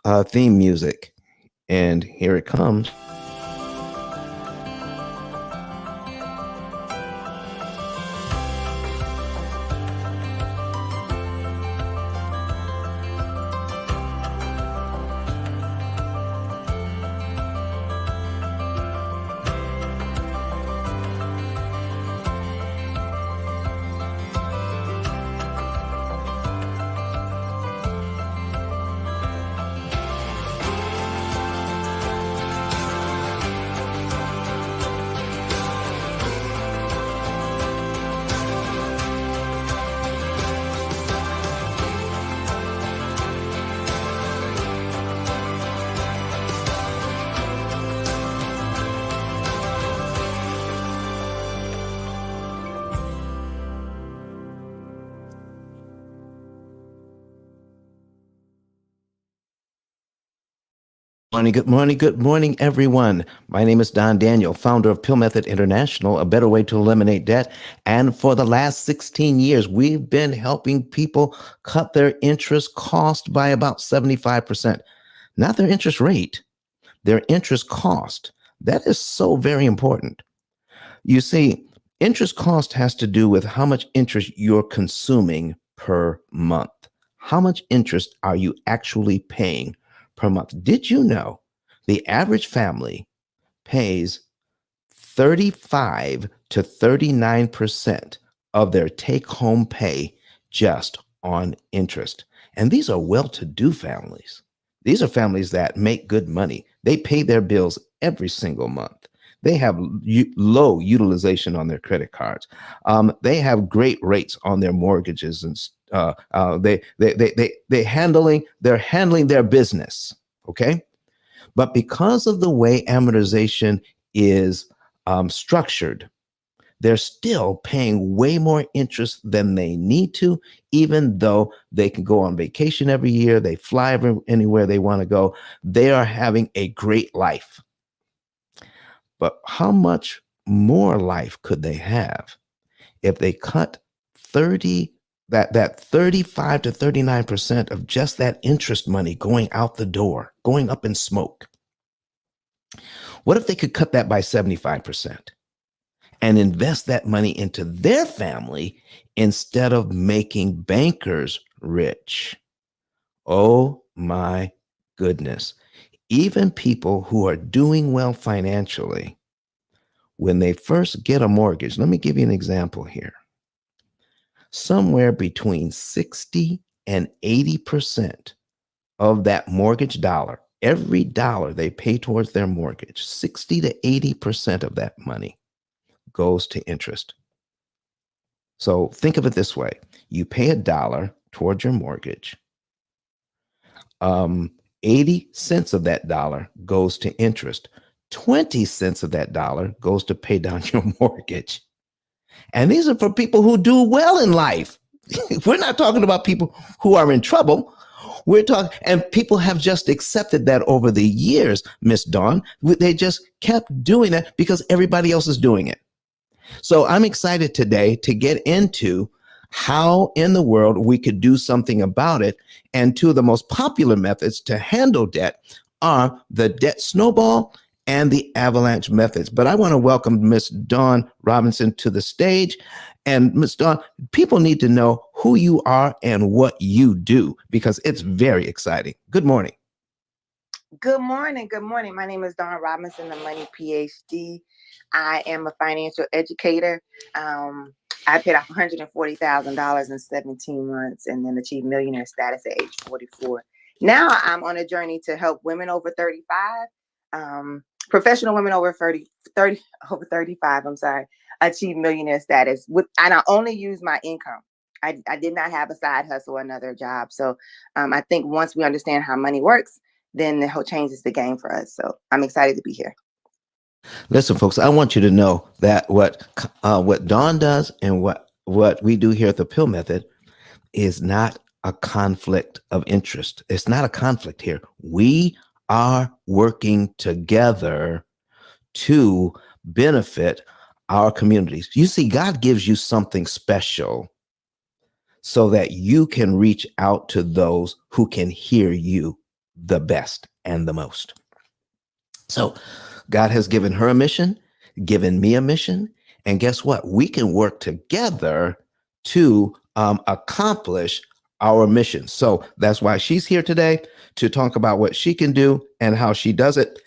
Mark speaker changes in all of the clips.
Speaker 1: theme music. And here it comes. Good morning, everyone. My name is Don Daniel, founder of Pill Method International, a better way to eliminate debt. And for the last 16 years, we've been helping people cut their interest cost by about 75%. Not their interest rate, their interest cost. That is so very important. You see, interest cost has to do with how much interest you're consuming per month. How much interest are you actually paying per month? Did you know the average family pays 35 to 39% of their take home pay just on interest? And these are well to do families. These are families that make good money. They pay their bills every single month. They have low utilization on their credit cards. They have great rates on their mortgages, and they're handling their business. Okay, but because of the way amortization is structured, they're still paying way more interest than they need to, even though they can go on vacation every year. They fly anywhere they want to go. They are having a great life. But how much more life could they have if they cut 35 to 39% of just that interest money going out the door, going up in smoke? What if they could cut that by 75% and invest that money into their family instead of making bankers rich? Oh my goodness. Even people who are doing well financially, when they first get a mortgage, let me give you an example here. Somewhere between 60 and 80% of that mortgage dollar, every dollar they pay towards their mortgage, 60 to 80% of that money goes to interest. So think of it this way. You pay $1 towards your mortgage. 80 cents of that dollar goes to interest. 20 cents of that dollar goes to pay down your mortgage. And these are for people who do well in life. We're not talking about people who are in trouble. We're talking, and people have just accepted that over the years, Miss Dawn. They just kept doing that because everybody else is doing it. So I'm excited today to get into how in the world we could do something about it. And two of the most popular methods to handle debt are the debt snowball and the avalanche methods. But I want to welcome Miss Dawn Robinson to the stage. And Miss Dawn, people need to know who you are and what you do because it's very exciting. Good morning.
Speaker 2: Good morning. Good morning. My name is Dawn Robinson, the Money PhD. I am a financial educator. I paid off $140,000 in 17 months and then achieved millionaire status at age 44. Now I'm on a journey to help women over 35, professional women over 30 over 35, achieve millionaire status. And I only use my income. I did not have a side hustle or another job. So I think once we understand how money works, then the whole changes the game for us. So I'm excited to be here.
Speaker 1: Listen, folks, I want you to know that what Dawn does and what we do here at the Pill Method is not a conflict of interest. It's not a conflict here. We are working together to benefit our communities. You see, God gives you something special so that you can reach out to those who can hear you. the best and the most. So God has given her a mission, given me a mission. And guess what? We can work together to accomplish our mission. So that's why she's here today to talk about what she can do and how she does it.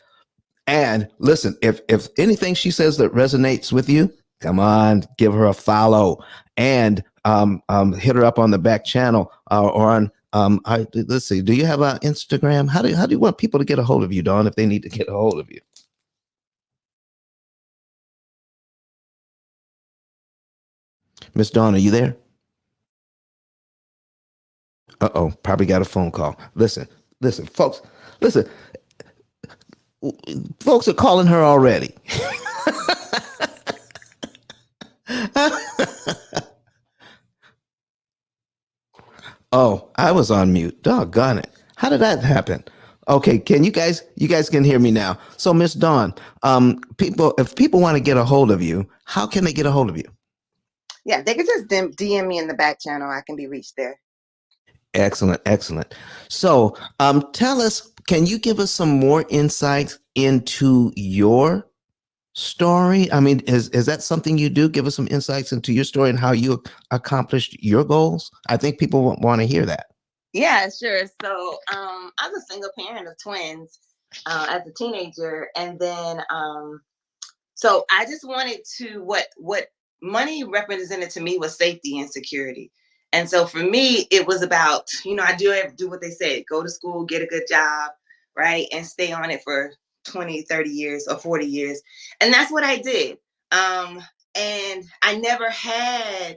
Speaker 1: And listen, if anything she says that resonates with you, come on, give her a follow and hit her up on the back channel or on. Let's see. Do you have an Instagram? How do you want people to get a hold of you, Dawn, if they need to get a hold of you? Miss Dawn, are you there? Uh-oh, probably got a phone call. Listen, folks. Listen, folks are calling her already. Oh, I was on mute. Doggone it. How did that happen? Okay, can you guys can hear me now. So Miss Dawn, if people want to get a hold of you, how can they get a hold of you?
Speaker 2: Yeah, they could just DM me in the back channel. I can be reached there.
Speaker 1: Excellent, excellent. So tell us, can you give us some more insights into your story? I mean, is that something you do? Give us some insights into your story and how you accomplished your goals. I think people want to hear that.
Speaker 2: Yeah, sure. So I was a single parent of twins as a teenager, and then so I just wanted to what money represented to me was safety and security. And so for me, it was about, I do what they said, go to school, get a good job, right? And stay on it for 20, 30 years or 40 years. And that's what I did. Um, and I never had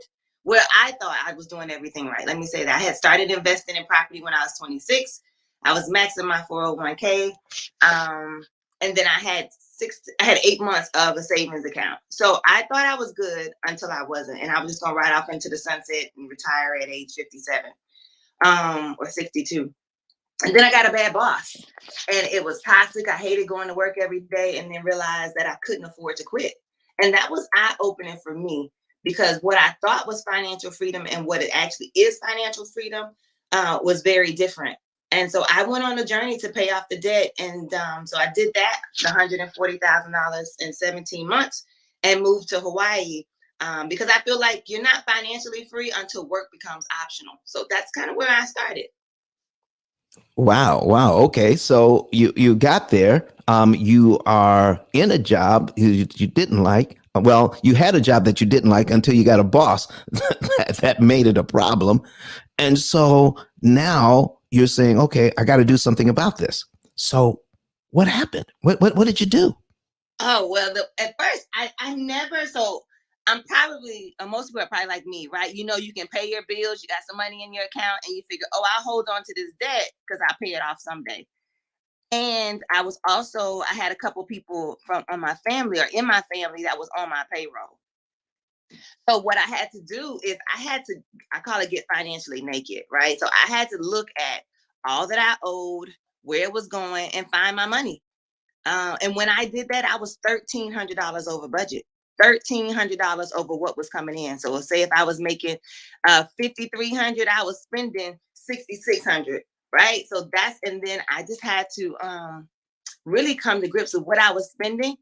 Speaker 2: well, I thought I was doing everything right. Let me say that. I had started investing in property when I was 26. I was maxing my 401k. Um, and then I had 8 months of a savings account. So I thought I was good until I wasn't. And I was just gonna ride off into the sunset and retire at age 57 or 62. And then I got a bad boss and it was toxic. I hated going to work every day and then realized that I couldn't afford to quit. And that was eye opening for me because what I thought was financial freedom and what it actually is financial freedom was very different. And so I went on a journey to pay off the debt. And so I did that, the $140,000 in 17 months, and moved to Hawaii because I feel like you're not financially free until work becomes optional. So that's kind of where I started.
Speaker 1: Wow, wow. Okay, so you got there. You are in a job you didn't like. Well, you had a job that you didn't like until you got a boss that made it a problem. And so now you're saying, okay, I got to do something about this. So what happened? What did you do?
Speaker 2: Oh well, at first I never. So I'm probably most people are probably like me, right? You can pay your bills, you got some money in your account, and you figure, oh, I'll hold on to this debt because I'll pay it off someday. And I had a couple people from on my family or in my family that was on my payroll. So what I had to do is I call it get financially naked, right? So I had to look at all that I owed, where it was going, and find my money. And when I did that, I was $1,300 over budget. $1,300 over what was coming in. So say if I was making 5,300, I was spending 6,600, right? So and then I just had to really come to grips with what I was spending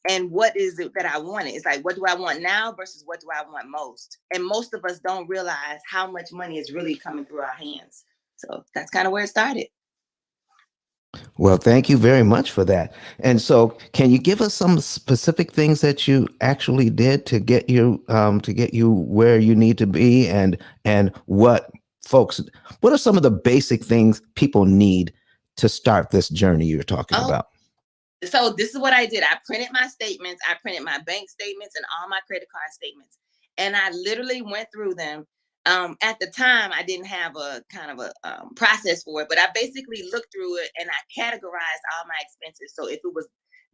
Speaker 2: and what is it that I wanted. It's like, what do I want now versus what do I want most? And most of us don't realize how much money is really coming through our hands. So that's kind of where it started.
Speaker 1: Well, thank you very much for that. And so, can you give us some specific things that you actually did to get you where you need to be, and folks, what are some of the basic things people need to start this journey you're talking
Speaker 2: Oh,
Speaker 1: about?
Speaker 2: so this is what I did. I printed my statements. I printed my bank statements and all my credit card statements. And I literally went through them. At the time, I didn't have a kind of a process for it, but I basically looked through it and I categorized all my expenses. So if it was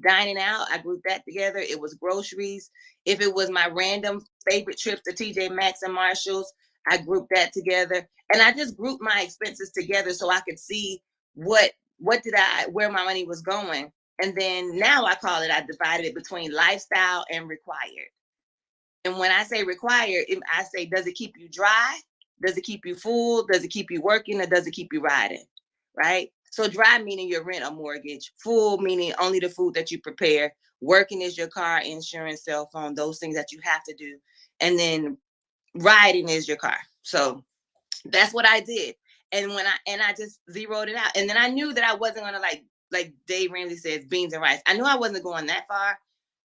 Speaker 2: dining out, I grouped that together. It was groceries. If it was my random favorite trips to TJ Maxx and Marshalls, I grouped that together. And I just grouped my expenses together so I could see what where my money was going. And then now I divided it between lifestyle and required. And when I say required, I say, does it keep you dry? Does it keep you full? Does it keep you working? Or does it keep you riding? Right? So dry meaning your rent or mortgage, full meaning only the food that you prepare, working is your car, insurance, cell phone, those things that you have to do. And then riding is your car. So that's what I did. And I just zeroed it out. And then I knew that I wasn't gonna like Dave Ramsey says, beans and rice. I knew I wasn't going that far.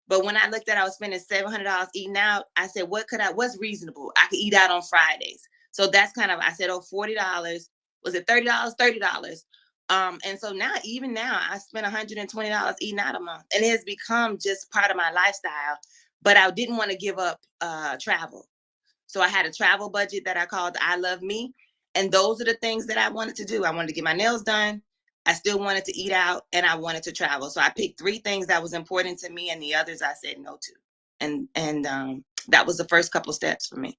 Speaker 2: But when I looked at I was spending $700 eating out, I said, what's reasonable? I could eat out on Fridays. So that's kind of, I said, oh, $40. Was it $30? $30. And so now, even now, I spend $120 eating out a month. And it has become just part of my lifestyle. But I didn't want to give up travel. So I had a travel budget that I called I Love Me. And those are the things that I wanted to do. I wanted to get my nails done. I still wanted to eat out and I wanted to travel. So I picked 3 things that was important to me and the others I said no to. And that was the first couple steps for me.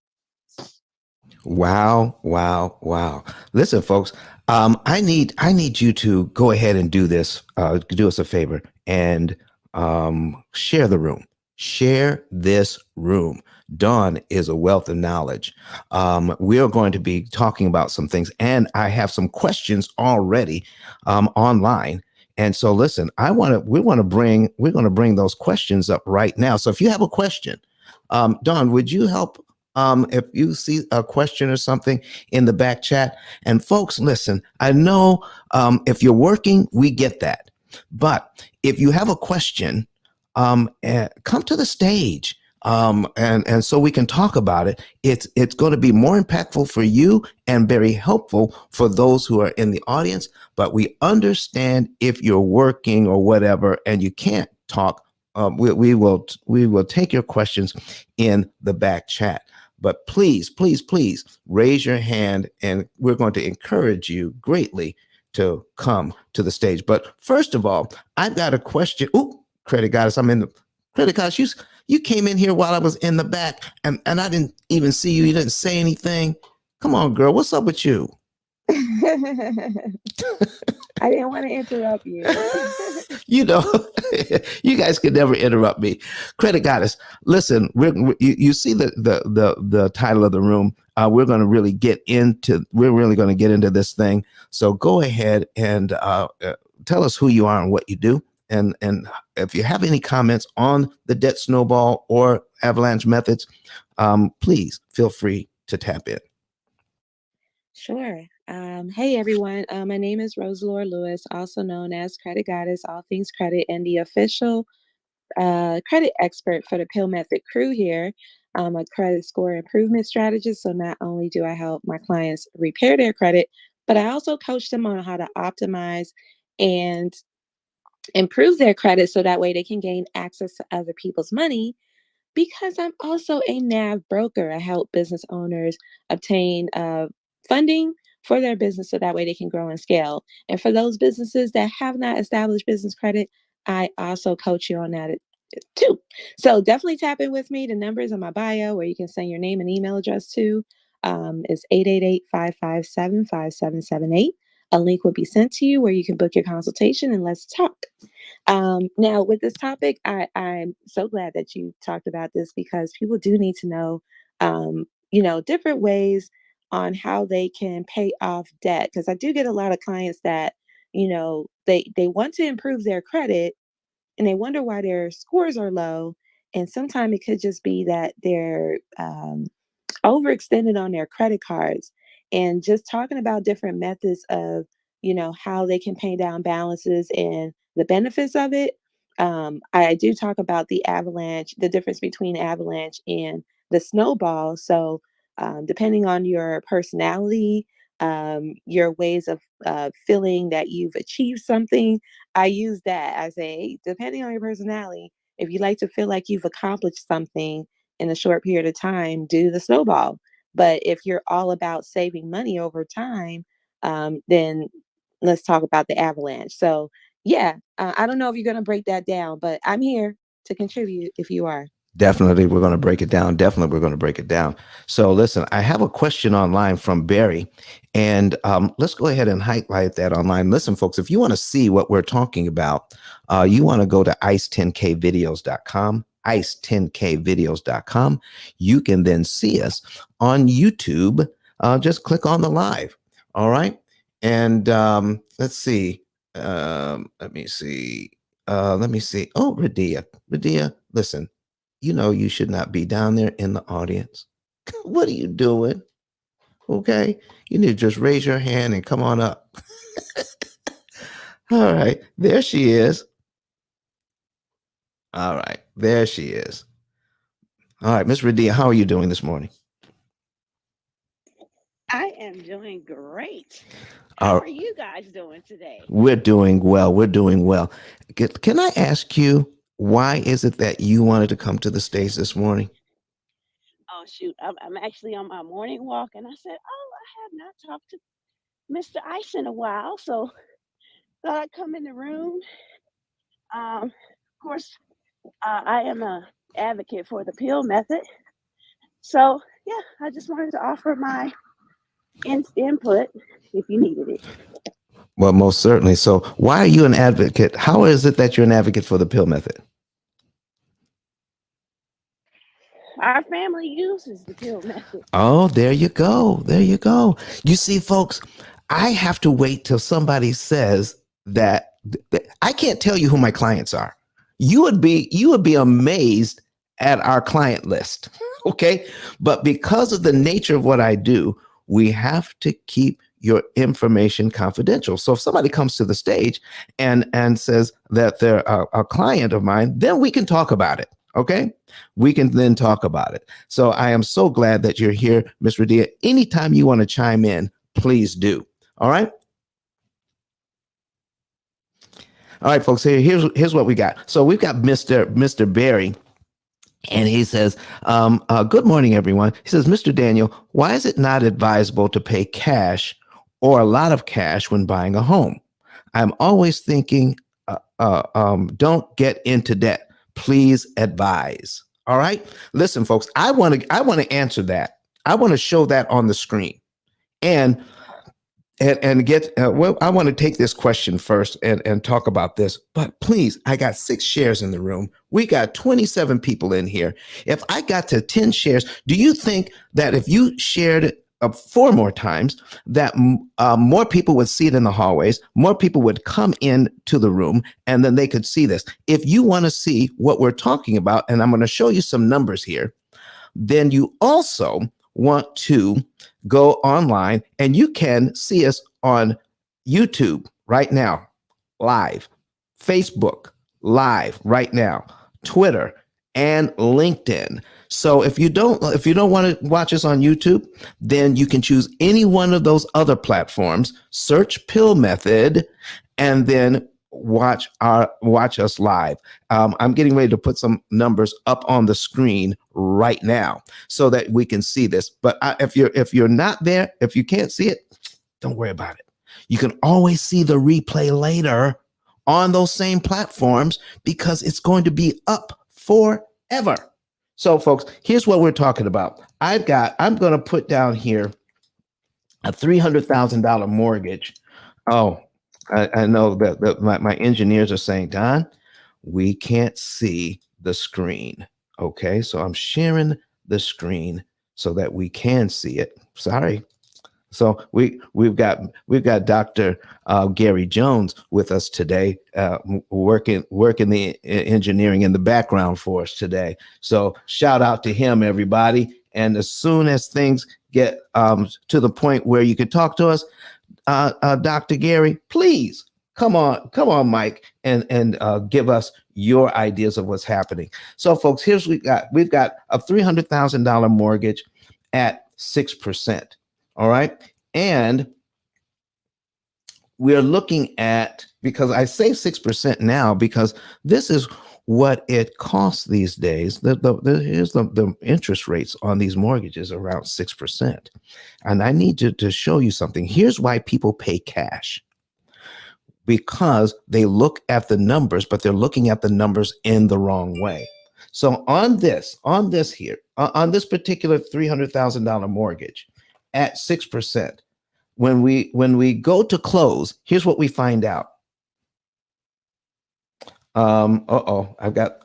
Speaker 1: Wow, wow, wow. Listen, folks, I need you to go ahead and do this, do us a favor and share the room. Share this room. Dawn is a wealth of knowledge. We are going to be talking about some things, and I have some questions already online. And so, listen, we're going to bring those questions up right now. So, if you have a question, Dawn, would you help? If you see a question or something in the back chat, and folks, listen, I know if you're working, we get that. But if you have a question, come to the stage and so we can talk about it. It's going to be more impactful for you and very helpful for those who are in the audience. But we understand if you're working or whatever and you can't talk, we will take your questions in the back chat. But please, please, please raise your hand and we're going to encourage you greatly to come to the stage. But first of all, I've got a question. Ooh, Credit Goddess, I'm in the Credit Goddess. You came in here while I was in the back and I didn't even see you. You didn't say anything. Come on, girl. What's up with you?
Speaker 2: I didn't want to interrupt you.
Speaker 1: You know, you guys could never interrupt me. Credit Goddess, listen, you see the title of the room. We're going to really get into this thing. So go ahead and tell us who you are and what you do. And if you have any comments on the debt snowball or avalanche methods, please feel free to tap in.
Speaker 3: Sure. Hey, everyone. My name is Rosalore Lewis, also known as Credit Goddess, all things credit, and the official credit expert for the P.I.L.L method crew here. I'm a credit score improvement strategist. So not only do I help my clients repair their credit, but I also coach them on how to optimize and improve their credit so that way they can gain access to other people's money, because I'm also a NAV broker. I help business owners obtain funding for their business so that way they can grow and scale. And for those businesses that have not established business credit, I also coach you on that too. So definitely tap in with me. The number is in my bio where you can send your name and email address to. Is 888-557-5778. A link will be sent to you where you can book your consultation and let's talk. Now, with this topic, I'm so glad that you talked about this because people do need to know, different ways on how they can pay off debt. Because I do get a lot of clients that, they want to improve their credit and they wonder why their scores are low. And sometimes it could just be that they're overextended on their credit cards. And just talking about different methods of how they can pay down balances and the benefits of it. I do talk about the avalanche, the difference between avalanche and the snowball. So depending on your personality, your ways of feeling that you've achieved something, I use that. I say, depending on your personality, if you like to feel like you've accomplished something in a short period of time, do the snowball. But if you're all about saving money over time, then let's talk about the avalanche. So, yeah, I don't know if you're going to break that down, but I'm here to contribute if you are.
Speaker 1: Definitely, we're going to break it down. Definitely, we're going to break it down. So, listen, I have a question online from Barry, and let's go ahead and highlight that online. Listen, folks, if you want to see what we're talking about, you want to go to ice10kvideos.com, ice10kvideos.com. You can then see us on YouTube. Just click on the live. All right. And let's see. Let me see. Let me see. Oh, Radia, listen. You know you should not be down there in the audience. What are you doing? Okay, you need to just raise your hand and come on up. All right, there she is. All right, there she is. All right, Miss Radia, how are you doing this morning?
Speaker 4: I am doing great.
Speaker 1: All
Speaker 4: How
Speaker 1: right.
Speaker 4: are you guys doing today?
Speaker 1: We're doing well. We're doing well. Can I ask you, why is it that you wanted to come to the stage this morning?
Speaker 4: Oh shoot, I'm actually on my morning walk, and I said, "Oh, I have not talked to Mr. Ice in a while, so thought I'd come in the room." Of course, I am a advocate for the P.I.L.L method, so yeah, I just wanted to offer my input if you needed it.
Speaker 1: Well, most certainly. So, why are you an advocate? How is it that you're an advocate for the pill method?
Speaker 4: Our family uses the P.I.L.L method.
Speaker 1: Oh, there you go. There you go. You see, folks, I have to wait till somebody says that. I can't tell you who my clients are. You would be amazed at our client list. Okay. But because of the nature of what I do, we have to keep your information confidential. So if somebody comes to the stage and says that they're a client of mine, then we can talk about it. Okay. We can then talk about it. So I am so glad that you're here, Ms. Radia. Anytime you want to chime in, please do. All right. All right, folks. Here's what we got. So we've got Mr. Barry, and he says, "Good morning, everyone." He says, "Mr. Daniel, why is it not advisable to pay cash or a lot of cash when buying a home? I'm always thinking, don't get into debt. Please advise." All right. Listen, folks. I want to answer that. I want to show that on the screen, and and get well, I want to take this question first and talk about this, but please, I got 6 shares in the room. We got 27 people in here. If I got to 10 shares, do you think that if you shared it 4 more times, that more people would see it in the hallways, more people would come in to the room, and then they could see this? If you want to see what we're talking about, and I'm going to show you some numbers here, then you also want to go online, and you can see us on YouTube right now, live, Facebook live right now, Twitter, and LinkedIn. So if you don't want to watch us on YouTube, then you can choose any one of those other platforms, search Pill Method, and then watch us live. I'm getting ready to put some numbers up on the screen right now so that we can see this. But if you're not there, if you can't see it, don't worry about it. You can always see the replay later on those same platforms because it's going to be up forever. So, folks, here's what we're talking about. I'm going to put down here a $300,000 mortgage. Oh, I know that my engineers are saying, Don, we can't see the screen. Okay, so I'm sharing the screen so that we can see it. Sorry. So we've got Dr. Gary Jones with us today, working the engineering in the background for us today. So shout out to him, everybody. And as soon as things get to the point where you can talk to us, Dr. Gary, please come on, Mike, and give us your ideas of what's happening. So, folks, we've got a $300,000 mortgage at 6%. All right, and we're looking at, because I say 6% now because this is what it costs these days. Here's the interest rates on these mortgages, around 6%. And I need to show you something. Here's why people pay cash. Because they look at the numbers, but they're looking at the numbers in the wrong way. So on this particular $300,000 mortgage at 6%, when we go to close, here's what we find out. I've got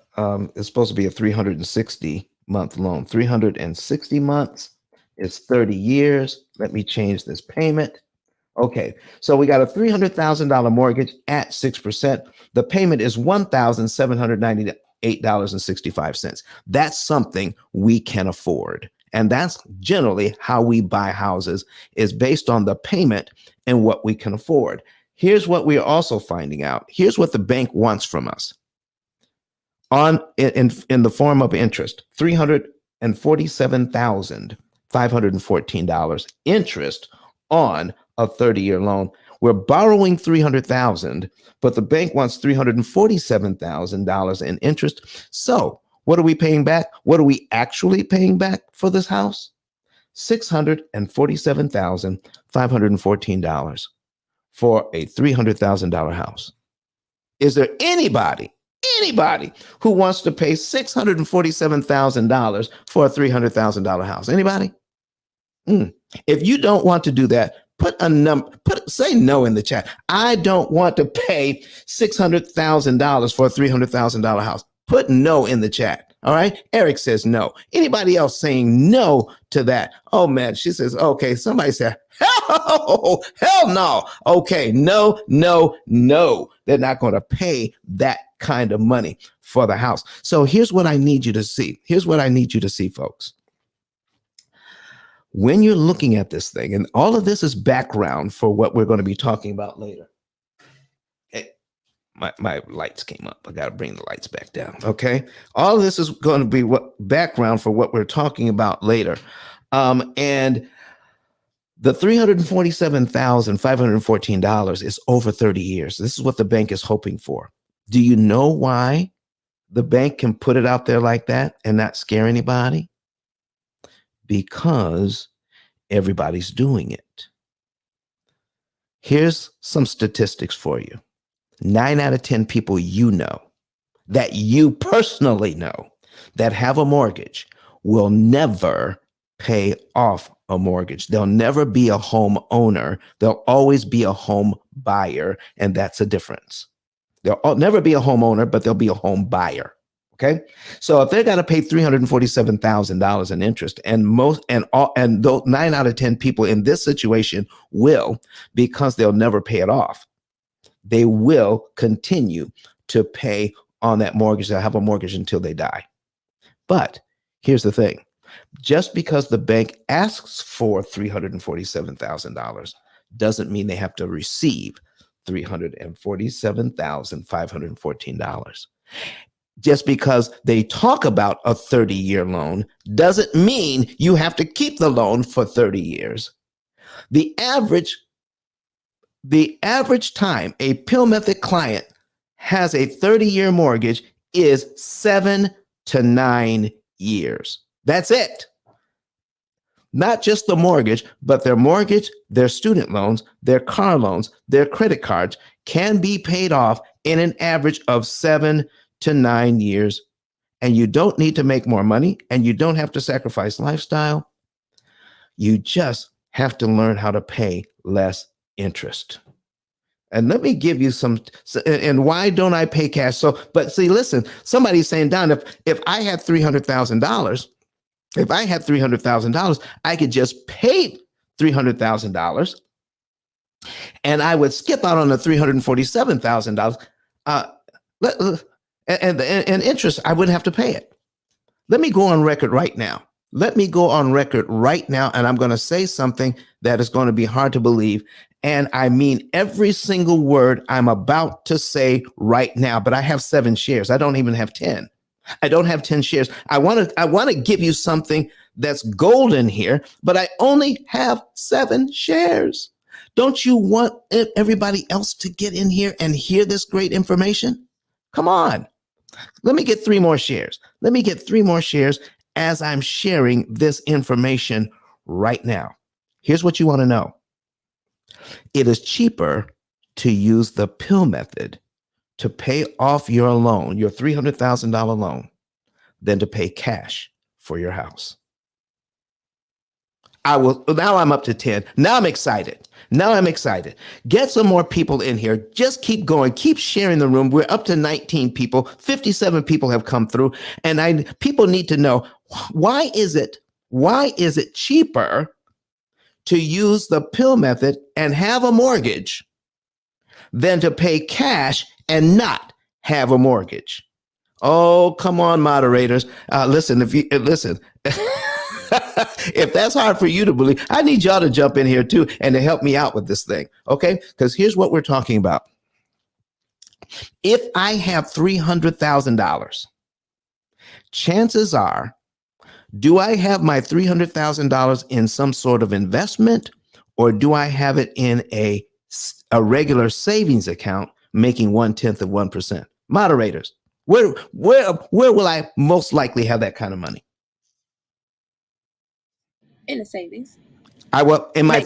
Speaker 1: it's supposed to be a 360-month loan. 360 months is 30 years. Let me change this payment. Okay, so we got a $300,000 mortgage at 6%. The payment is $1,798.65. That's something we can afford. And that's generally how we buy houses, is based on the payment and what we can afford. Here's what we are also finding out. Here's what the bank wants from us in the form of interest: $347,514 interest on a 30-year loan. We're borrowing $300,000, but the bank wants $347,000 in interest. So what are we paying back? What are we actually paying back for this house? $647,514 for a $300,000 house. Is there anybody who wants to pay $647,000 for a $300,000 house? Anybody? If you don't want to do that, say no in the chat. I don't want to pay $600,000 for a $300,000 house. Put no in the chat. All right. Eric says no. Anybody else saying no to that? Oh man, she says, okay. Somebody said, hell no. Okay. No. They're not going to pay that kind of money for the house. So here's what I need you to see. Folks. When you're looking at this thing, and all of this is background for what we're going to be talking about later. Hey, my lights came up. I got to bring the lights back down. Okay. All of this is going to be background for what we're talking about later. And the $347,514 is over 30 years. This is what the bank is hoping for. Do you know why the bank can put it out there like that and not scare anybody? Because everybody's doing it. Here's some statistics for you. 9 out of 10 people that you personally know that have a mortgage will never pay off a mortgage. They'll never be a home owner. They'll always be a home buyer, and that's a difference. They'll never be a homeowner, but they'll be a home buyer. Okay, so if they're going to pay $347,000 in interest, and those 9 out of 10 people in this situation will, because they'll never pay it off, they will continue to pay on that mortgage. They'll have a mortgage until they die. But here's the thing: just because the bank asks for $347,000 doesn't mean they have to receive $347,514. Just because they talk about a 30-year loan doesn't mean you have to keep the loan for 30 years. The average time a P.I.L.L method client has a 30-year mortgage is 7 to 9 years. That's it. Not just the mortgage, but their mortgage, their student loans, their car loans, their credit cards can be paid off in an average of 7 to 9 years. And you don't need to make more money, and you don't have to sacrifice lifestyle. You just have to learn how to pay less interest. And let me give you some, and why don't I pay cash? But see, listen, somebody's saying, Don, if I had $300,000, I could just pay $300,000 and I would skip out on the $347,000. And interest, I wouldn't have to pay it. Let me go on record right now. And I'm going to say something that is going to be hard to believe. And I mean every single word I'm about to say right now, but I have 7 shares. I don't even have 10. I don't have 10 shares. I want to give you something that's golden here, but I only have 7 shares. Don't you want everybody else to get in here and hear this great information? Come on. Let me get 3 more shares. As I'm sharing this information right now. Here's what you want to know. It is cheaper to use the P.I.L.L method to pay off your loan, your $300,000 loan, than to pay cash for your house. Now I'm up to 10. Now I'm excited. Get some more people in here. Just keep going. Keep sharing the room. We're up to 19 people. 57 people have come through. And people need to know, why is it cheaper to use the P.I.L.L method and have a mortgage than to pay cash and not have a mortgage. Oh, come on, moderators. Listen, if that's hard for you to believe, I need y'all to jump in here too and to help me out with this thing. Okay. Because here's what we're talking about. If I have $300,000, chances are, do I have my $300,000 in some sort of investment, or do I have it in a regular savings account making 1/10 of 1%? Moderators, where will I most likely have that kind of money?
Speaker 3: In the savings.
Speaker 1: I will in my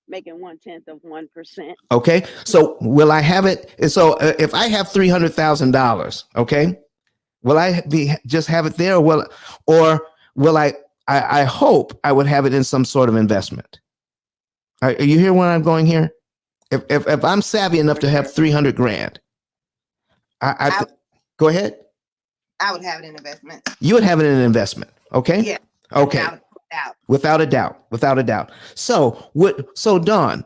Speaker 4: Making 1/10 of 1%.
Speaker 1: okay. So will I have it? So if I have $300,000, okay, will I just have it there, or will I hope I would have it in some sort of investment. Are you hear where I'm going here? If I'm savvy enough to have 300 grand, go ahead.
Speaker 2: I would have it in investment.
Speaker 1: You would have it in an investment. Okay.
Speaker 2: Yeah.
Speaker 1: Okay. Without a doubt. So Dawn,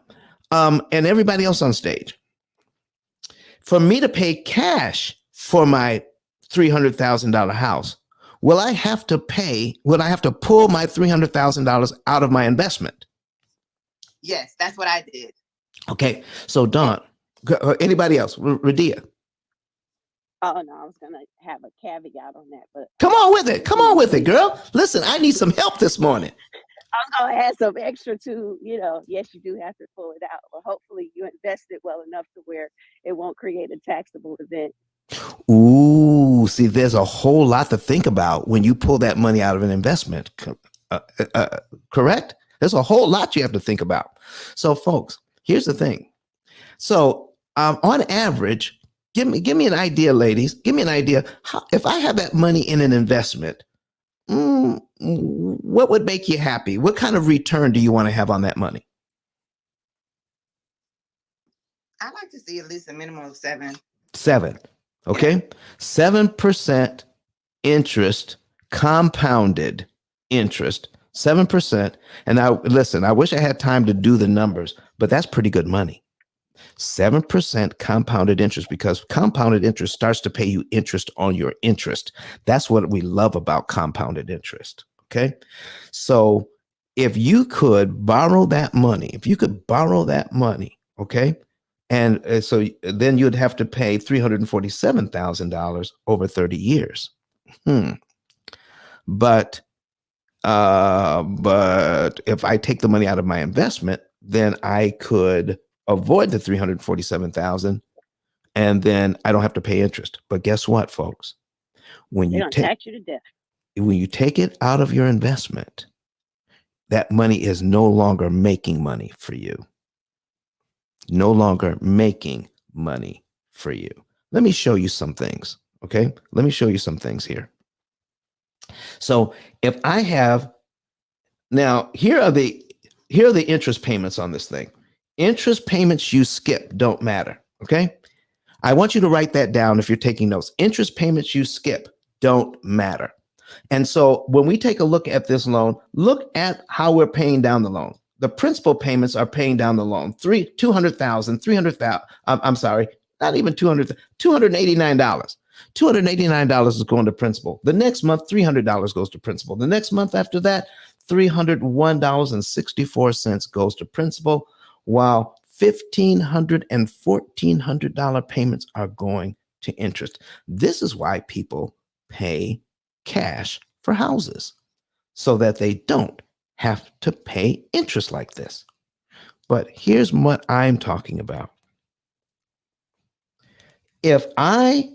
Speaker 1: and everybody else on stage, for me to pay cash for my $300,000 house, will I have to pull my $300,000 out of my investment?
Speaker 2: Yes, that's what I did.
Speaker 1: Okay. So Dawn, anybody else? Radia.
Speaker 4: Oh no, I was gonna have a caveat on that, but
Speaker 1: Come on with it, girl. Listen, I need some help this morning.
Speaker 4: I was gonna add some extra to, yes, you do have to pull it out, but hopefully you invest it well enough to where it won't create a taxable event.
Speaker 1: Ooh, see, there's a whole lot to think about when you pull that money out of an investment. Correct? There's a whole lot you have to think about. So, folks, here's the thing. So, on average, give me an idea, ladies. Give me an idea. If I have that money in an investment, what would make you happy? What kind of return do you want to have on that money?
Speaker 2: I like to see at least a minimum of 7.
Speaker 1: 7. Okay. 7% interest, compounded interest, 7%. And now listen, I wish I had time to do the numbers, but that's pretty good money. 7% compounded interest, because compounded interest starts to pay you interest on your interest. That's what we love about compounded interest. Okay. So if you could borrow that money, okay, and so then you'd have to pay $347,000 over 30 years. But if I take the money out of my investment, then I could avoid the $347,000, and then I don't have to pay interest. But guess what, folks? When you
Speaker 4: tax you to death.
Speaker 1: When you take it out of your investment, that money is no longer making money for you. No longer making money for you. Let me show you some things. Okay. Let me show you some things here. So if I have, now here are the interest payments on this thing. Interest payments you skip don't matter. Okay. I want you to write that down if you're taking notes. Interest payments you skip don't matter. And so when we take a look at this loan, look at how we're paying down the loan. The principal payments are paying down the loan. $200,000, $300,000. I'm sorry, not even $200,000, $289. $289 is going to principal. The next month, $300 goes to principal. The next month after that, $301.64 goes to principal, while $1,500 and $1,400 payments are going to interest. This is why people pay cash for houses, so that they don't have to pay interest like this. But here's what I'm talking about. If I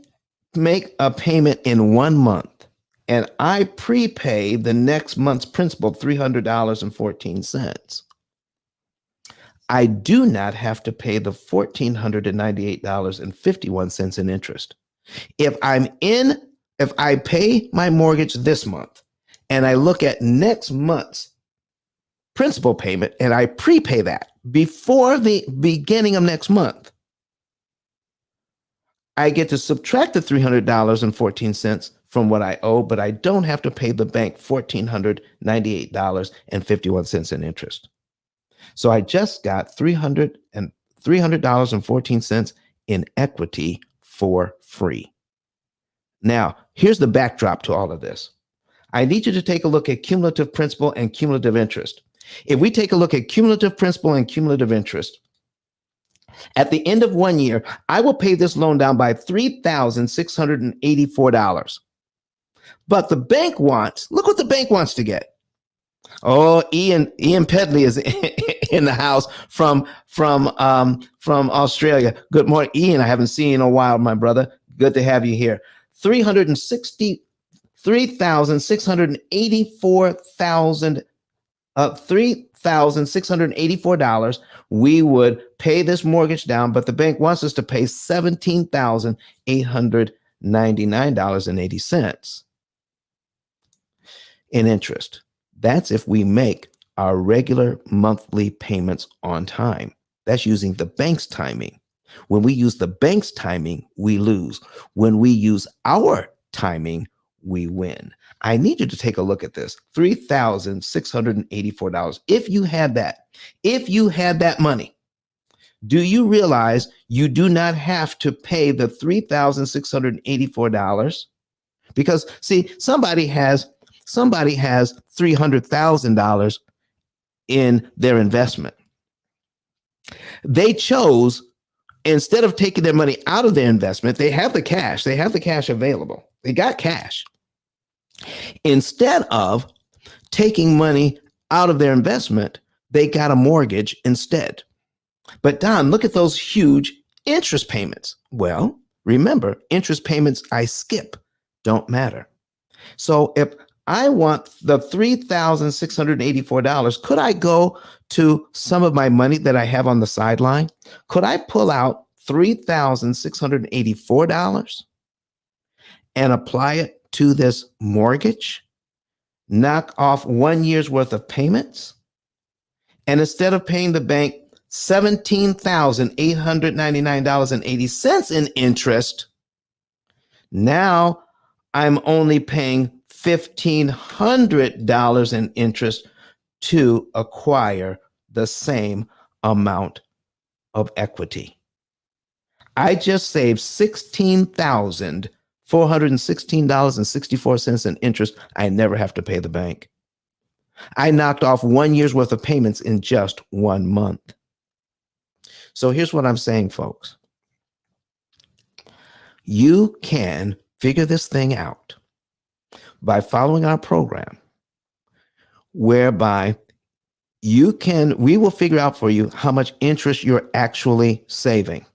Speaker 1: make a payment in 1 month and I prepay the next month's principal, $300.14, I do not have to pay the $1,498.51 in interest. If I pay my mortgage this month and I look at next month's principal payment and I prepay that before the beginning of next month, I get to subtract the $300.14 from what I owe, but I don't have to pay the bank $1,498.51 in interest. So I just got $300.14 in equity for free. Now, here's the backdrop to all of this. I need you to take a look at cumulative principal and cumulative interest. If we take a look at cumulative principal and cumulative interest, at the end of 1 year, I will pay this loan down by $3,684. But the bank wants, look what the bank wants to get. Oh, Ian Pedley is in the house from Australia. Good morning, Ian. I haven't seen you in a while, my brother. Good to have you here. $3,684. We would pay this mortgage down, but the bank wants us to pay $17,899.80 in interest. That's if we make our regular monthly payments on time. That's using the bank's timing. When we use the bank's timing, we lose. When we use our timing, we win. I need you to take a look at this. $3,684. If you had that money, do you realize you do not have to pay the $3,684? Because see, somebody has $300,000 in their investment. They chose, instead of taking their money out of their investment, they have the cash available. They got cash. Instead of taking money out of their investment, they got a mortgage instead. But Don, look at those huge interest payments. Well, remember, interest payments I skip don't matter. So if I want the $3,684, could I go to some of my money that I have on the sideline? Could I pull out $3,684 and apply it to this mortgage, knock off 1 year's worth of payments, and instead of paying the bank $17,899.80 in interest, now I'm only paying $1,500 in interest to acquire the same amount of equity. I just saved $16,416.64 in interest. I never have to pay the bank. I knocked off 1 year's worth of payments in just 1 month. So here's what I'm saying, folks. You can figure this thing out by following our program, whereby we will figure out for you how much interest you're actually saving.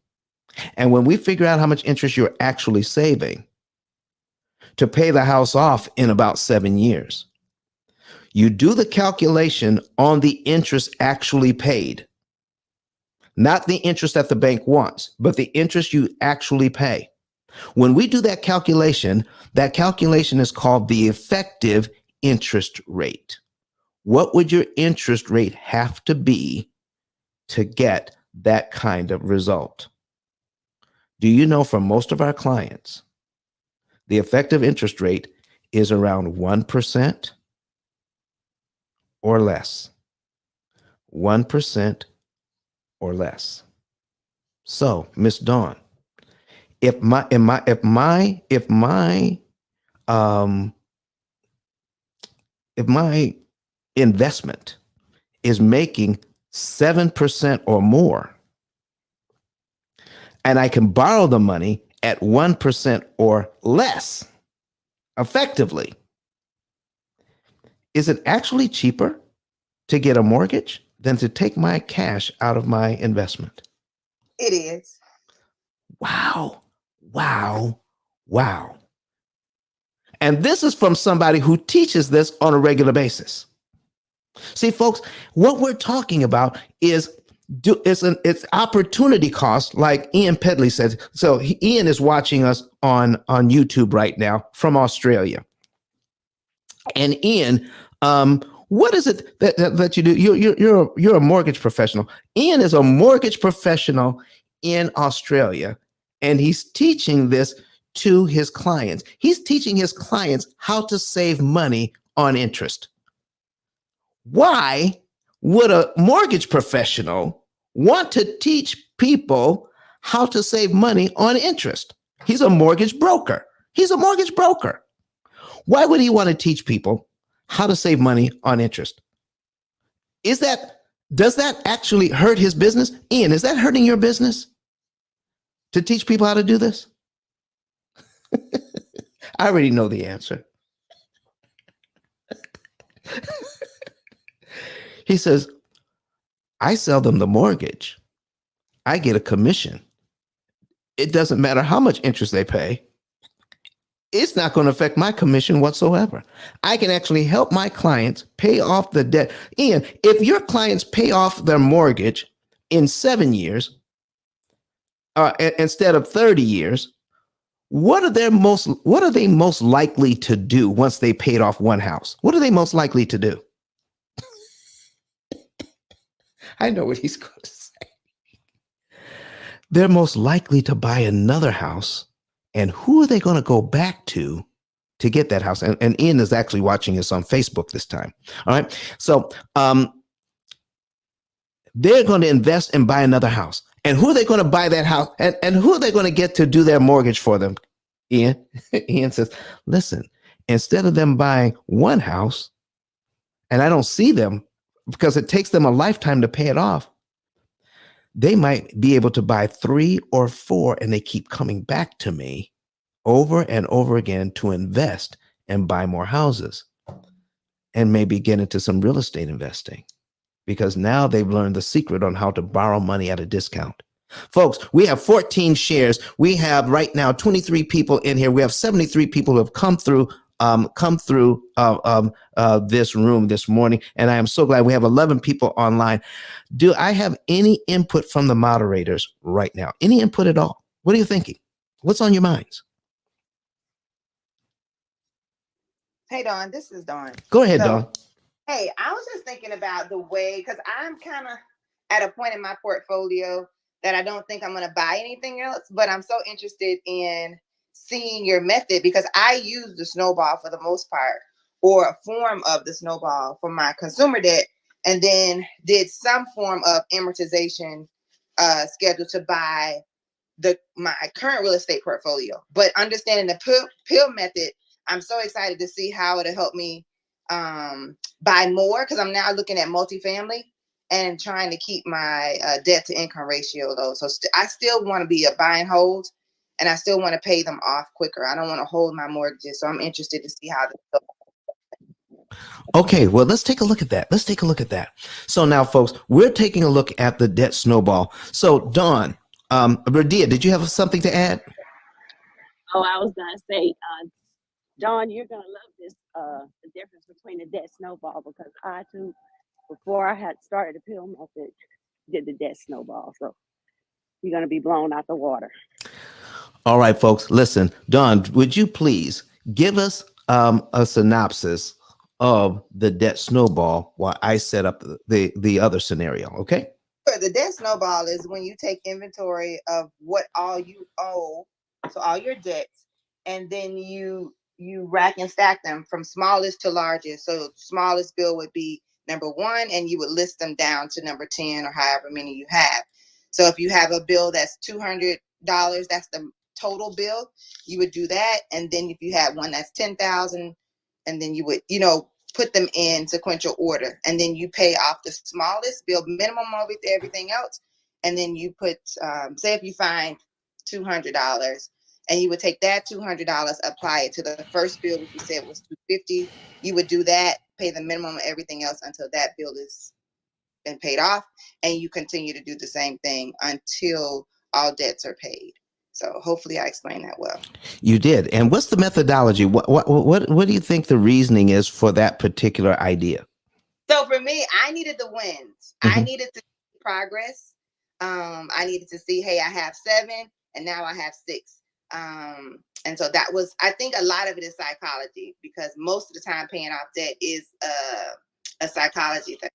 Speaker 1: And when we figure out how much interest you're actually saving to pay the house off in about 7 years, you do the calculation on the interest actually paid, not the interest that the bank wants, but the interest you actually pay. When we do that calculation is called the effective interest rate. What would your interest rate have to be to get that kind of result? Do you know, for most of our clients, the effective interest rate is around 1% or less. 1% or less. So, Miss Dawn, if my investment is making 7% or more, and I can borrow the money at 1% or less effectively, is it actually cheaper to get a mortgage than to take my cash out of my investment?
Speaker 2: It is.
Speaker 1: Wow. Wow. Wow. And this is from somebody who teaches this on a regular basis. See, folks, what we're talking about is it's opportunity cost, like Ian Pedley said. So Ian is watching us on YouTube right now from Australia. And Ian, what is it that you do? You're a mortgage professional. Ian is a mortgage professional in Australia, and he's teaching this to his clients. He's teaching his clients how to save money on interest. Why would a mortgage professional want to teach people how to save money on interest? He's a mortgage broker. He's a mortgage broker. Why would he want to teach people how to save money on interest? Does that actually hurt his business? Ian, is that hurting your business to teach people how to do this? I already know the answer. He says, I sell them the mortgage. I get a commission. It doesn't matter how much interest they pay. It's not going to affect my commission whatsoever. I can actually help my clients pay off the debt. Ian, if your clients pay off their mortgage in 7 years instead of 30 years, what are they most likely to do once they paid off one house? What are they most likely to do? I know what he's going to say. They're most likely to buy another house. And who are they going to go back to get that house? And Ian is actually watching us on Facebook this time. All right. So they're going to invest and buy another house. And who are they going to buy that house? And who are they going to get to do their mortgage for them? Ian. Ian says, listen, instead of them buying one house, and I don't see them because it takes them a lifetime to pay it off, they might be able to buy 3 or 4, and they keep coming back to me over and over again to invest and buy more houses and maybe get into some real estate investing, because now they've learned the secret on how to borrow money at a discount. Folks, we have 14 shares. We have right now 23 people in here. We have 73 people who have come through this room this morning, and I am so glad we have 11 people online. Do I have any input from the moderators right now? Any input at all? What are you thinking? What's on your minds?
Speaker 2: Hey, Dawn, this is Dawn.
Speaker 1: Go ahead, Dawn.
Speaker 2: Hey, I was just thinking about the way, because I'm kind of at a point in my portfolio that I don't think I'm going to buy anything else, but I'm so interested in seeing your method, because I use the SnowBall for the most part, or a form of the SnowBall for my consumer debt, and then did some form of amortization schedule to buy my current real estate portfolio. But understanding the P.I.L.L method, I'm so excited to see how it'll help me buy more, because I'm now looking at multifamily and trying to keep my debt to income ratio low. So I still want to be a buy and hold, and I still want to pay them off quicker. I don't want to hold my mortgages. So I'm interested to see how this goes.
Speaker 1: Okay, well, let's take a look at that. So now, folks, we're taking a look at the debt snowball. So, Dawn, Radia, did you have something to add?
Speaker 4: Oh, I was going to say, Dawn, you're going to love this, the difference between the debt snowball, because I, too, before I had started the P.I.L.L method, did the debt snowball. So you're going to be blown out the water.
Speaker 1: All right, folks, listen. Dawn, would you please give us a synopsis of the debt snowball while I set up the other scenario, okay?
Speaker 2: The debt snowball is when you take inventory of what all you owe, so all your debts, and then you rack and stack them from smallest to largest. So smallest bill would be number 1, and you would list them down to number 10 or however many you have. So if you have a bill that's $200, that's the total bill, you would do that. And then if you have one that's $10,000, and then you would, put them in sequential order, and then you pay off the smallest bill, minimum of everything else. And then you put, say if you find $200, and you would take that $200, apply it to the first bill, which you said was $250. You would do that, pay the minimum of everything else until that bill is been paid off, and you continue to do the same thing until all debts are paid. So hopefully I explained that well.
Speaker 1: You did. And what's the methodology? What do you think the reasoning is for that particular idea?
Speaker 2: So for me, I needed the wins. I needed to see progress. I needed to see, hey, I have 7 and now I have 6. And so that was, I think a lot of it is psychology, because most of the time paying off debt is a psychology thing.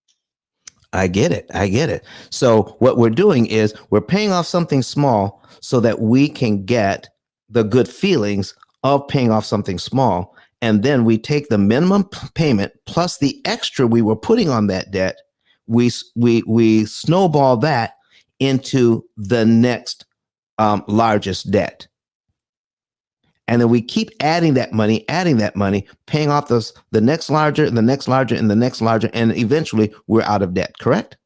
Speaker 1: I get it. So what we're doing is we're paying off something small so that we can get the good feelings of paying off something small. And then we take the minimum payment plus the extra we were putting on that debt. we snowball that into the next largest debt. And then we keep adding that money, paying off the next larger, and the next larger, and the next larger, and eventually we're out of debt, correct?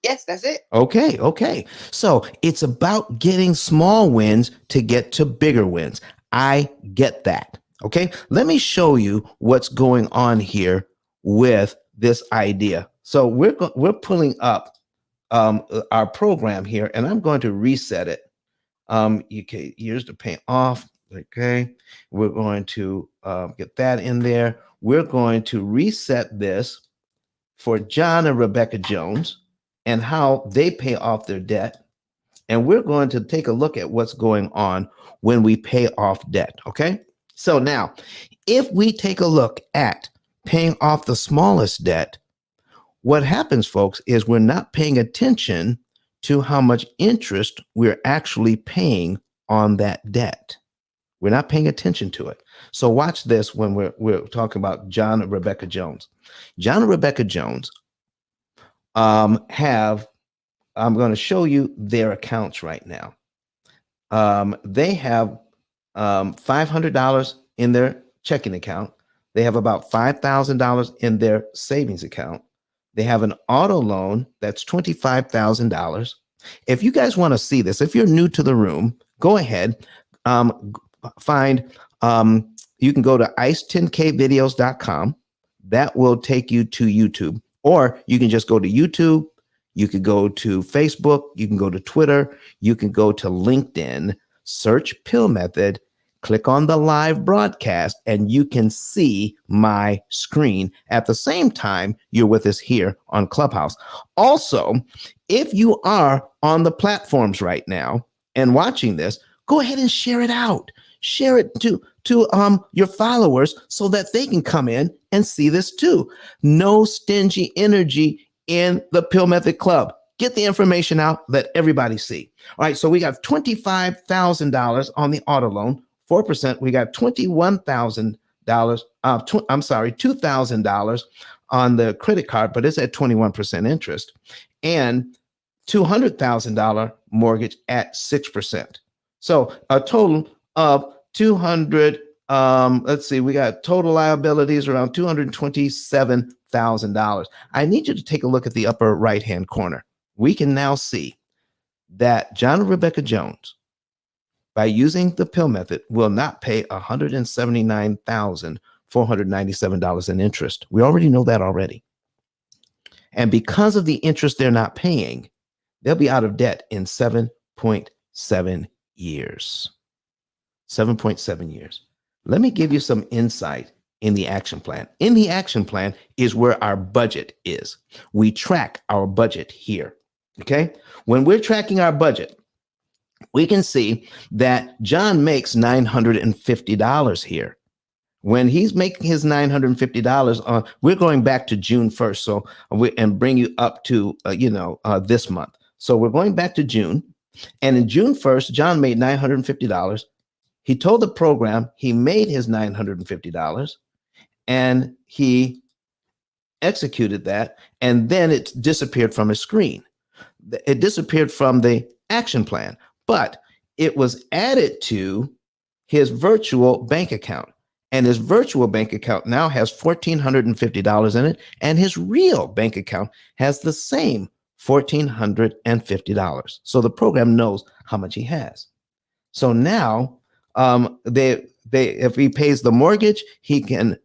Speaker 2: Yes, that's it.
Speaker 1: Okay. So it's about getting small wins to get to bigger wins. I get that. Okay. Let me show you what's going on here with this idea. So we're pulling up our program here, and I'm going to reset it. Okay, here's the pay off. Okay, we're going to get that in there. We're going to reset this for John and Rebecca Jones and how they pay off their debt. And we're going to take a look at what's going on when we pay off debt. Okay, so now if we take a look at paying off the smallest debt, what happens, folks, is we're not paying attention to how much interest we're actually paying on that debt. We're not paying attention to it. So watch this when we're talking about John and Rebecca Jones. John and Rebecca Jones have, I'm going to show you their accounts right now. They have $500 in their checking account. They have about $5,000 in their savings account. They have an auto loan that's $25,000. If you guys want to see this, if you're new to the room, go ahead, find, you can go to ice10kvideos.com. That will take you to YouTube, or you can just go to YouTube. You could go to Facebook. You can go to Twitter. You can go to LinkedIn, search P.I.L.L Method, click on the live broadcast, and you can see my screen at the same time you're with us here on Clubhouse. Also, if you are on the platforms right now and watching this, go ahead and share it out. Share it to your followers so that they can come in and see this too. No stingy energy in the P.I.L.L Method Club. Get the information out, let everybody see. All right, so we got $25,000 on the auto loan, 4%. We got $21,000. $2,000 on the credit card, but it's at 21% interest, and $200,000 mortgage at 6%. So a total of 200. Let's see, we got total liabilities around $227,000. I need you to take a look at the upper right-hand corner. We can now see that John and Rebecca Jones, by using the P.I.L.L method, will not pay $179,497 in interest. We already know that already. And because of the interest they're not paying, they'll be out of debt in 7.7 years. 7.7 years. Let me give you some insight in the action plan. In the action plan is where our budget is. We track our budget here. Okay. When we're tracking our budget, we can see that John makes $950 here. When he's making his $950, we're going back to June 1st. So and bring you up to, this month. So we're going back to June. And in June 1st, John made $950. He told the program he made his $950, and he executed that. And then it disappeared from his screen. It disappeared from the action plan, but it was added to his virtual bank account. And his virtual bank account now has $1,450 in it, and his real bank account has the same $1,450. So the program knows how much he has. So now, if he pays the mortgage, he can.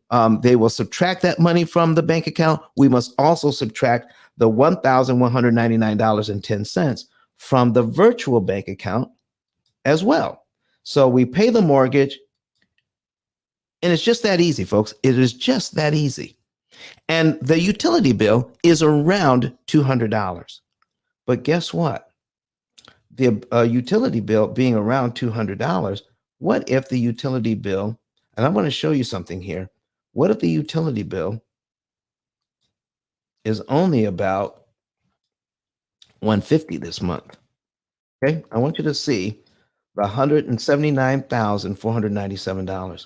Speaker 1: They will subtract that money from the bank account. We must also subtract the $1,199.10 from the virtual bank account as well. So we pay the mortgage. And it's just that easy, folks. It is just that easy. And the utility bill is around $200. But guess what? The utility bill being around $200, what if the utility bill, and I'm going to show you something here. What if the utility bill is only about $150 this month? Okay, I want you to see the $179,497.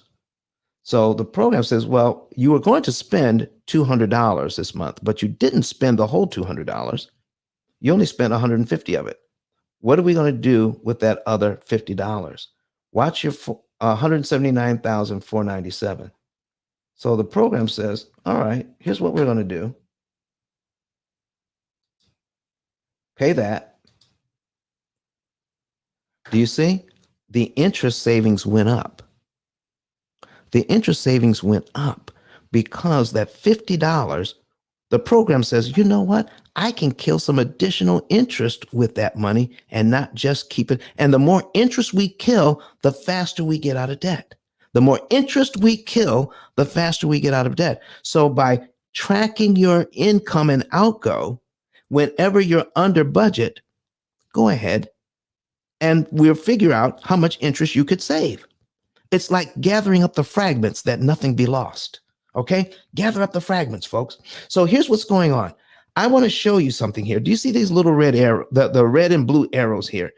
Speaker 1: So the program says, well, you were going to spend $200 this month, but you didn't spend the whole $200. You only spent 150 of it. What are we going to do with that other $50? Watch your 179,497. So the program says, all right, here's what we're going to do. Pay that. Do you see? The interest savings went up. The interest savings went up because that $50, the program says, you know what? I can kill some additional interest with that money and not just keep it. And the more interest we kill, the faster we get out of debt. The more interest we kill, the faster we get out of debt. So by tracking your income and outgo, whenever you're under budget, go ahead and we'll figure out how much interest you could save. It's like gathering up the fragments that nothing be lost. Okay? Gather up the fragments, folks. So here's what's going on. I want to show you something here. Do you see these little red arrows, the red and blue arrows here?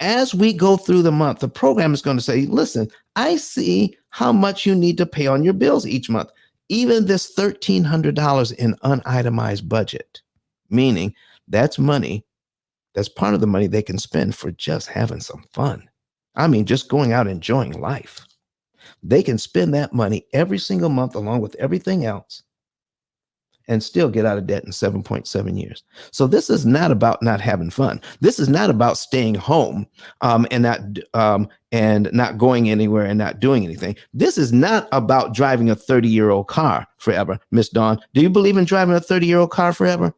Speaker 1: As we go through the month, the program is going to say, listen, I see how much you need to pay on your bills each month. Even this $1,300 in unitemized budget, meaning that's money, that's part of the money they can spend for just having some fun. I mean, just going out enjoying life. They can spend that money every single month along with everything else and still get out of debt in 7.7 years. So this is not about not having fun. This is not about staying home and not going anywhere and not doing anything. This is not about driving a 30-year-old car forever. Miss Dawn, do you believe in driving a 30-year-old car forever?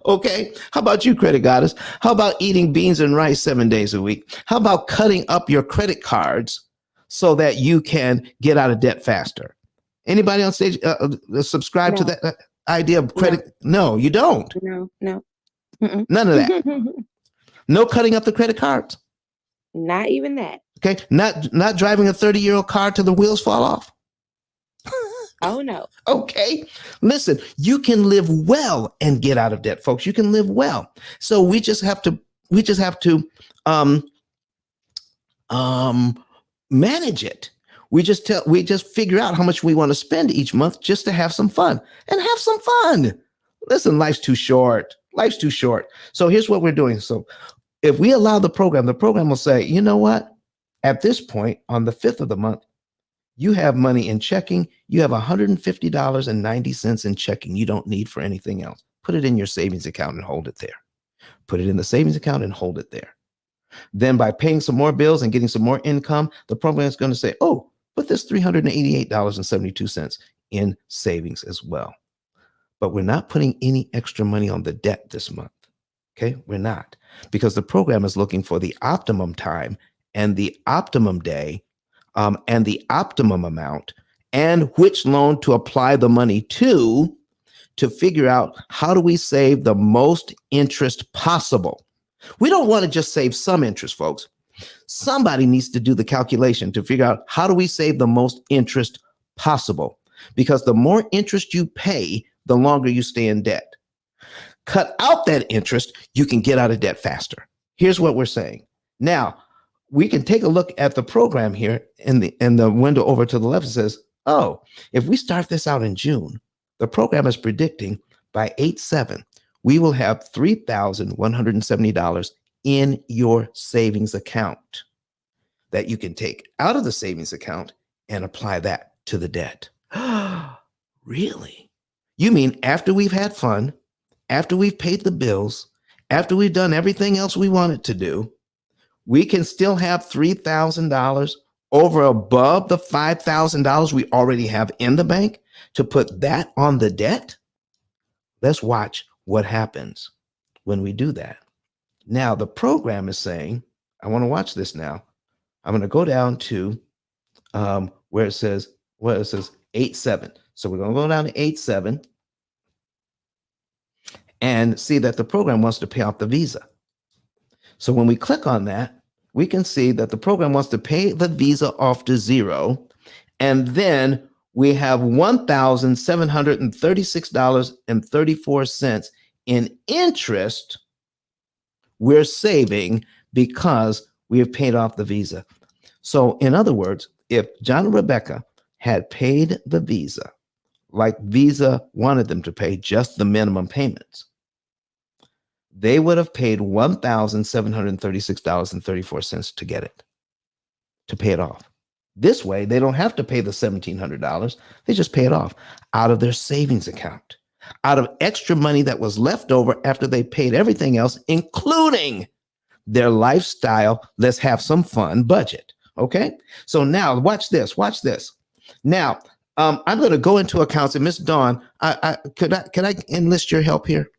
Speaker 1: Okay. How about you, credit goddess? How about eating beans and rice 7 days a week? How about cutting up your credit cards so that you can get out of debt faster? Anybody on stage subscribe to that idea of credit? No, you don't.
Speaker 3: No.
Speaker 1: None of that. No cutting up the credit cards.
Speaker 3: Not even that.
Speaker 1: Okay. Not driving a 30-year-old car till the wheels fall off.
Speaker 3: Oh no.
Speaker 1: Okay. Listen, you can live well and get out of debt, folks. You can live well. So we just have to manage it. We just figure out how much we want to spend each month just to have some fun and have some fun. Listen, life's too short. Life's too short. So here's what we're doing. So if we allow the program will say, you know what? At this point, on the 5th of the month, you have money in checking. You have $150.90 in checking you don't need for anything else. Put it in your savings account and hold it there. Put it in the savings account and hold it there. Then by paying some more bills and getting some more income, the program is going to say, oh, put this $388.72 in savings as well. But we're not putting any extra money on the debt this month. Okay, we're not. Because the program is looking for the optimum time and the optimum day and the optimum amount and which loan to apply the money to figure out how do we save the most interest possible. We don't want to just save some interest, folks. Somebody needs to do the calculation to figure out how do we save the most interest possible, because the more interest you pay, the longer you stay in debt. Cut out that interest, you can get out of debt faster. Here's what we're saying. Now, we can take a look at the program here in the window over to the left. It says, oh, if we start this out in June, the program is predicting by 8/7, we will have $3,170 in your savings account that you can take out of the savings account and apply that to the debt. Really? You mean after we've had fun, after we've paid the bills, after we've done everything else we wanted to do, we can still have $3,000 over above the $5,000 we already have in the bank to put that on the debt? Let's watch what happens when we do that. Now, the program is saying, I want to watch this now. I'm going to go down to where it says 8/7. So we're going to go down to 8/7 and see that the program wants to pay off the Visa. So when we click on that, we can see that the program wants to pay the Visa off to zero. And then we have $1,736.34 in interest we're saving because we have paid off the Visa. So in other words, if John and Rebecca had paid the Visa like Visa wanted them to pay, just the minimum payments, they would have paid $1,736.34 to get it, to pay it off. This way, they don't have to pay the $1,700. They just pay it off out of their savings account, out of extra money that was left over after they paid everything else, including their lifestyle, let's have some fun budget. Okay. So now watch this. Watch this. Now, I'm going to go into accounts, and Miss Dawn, could I enlist your help here?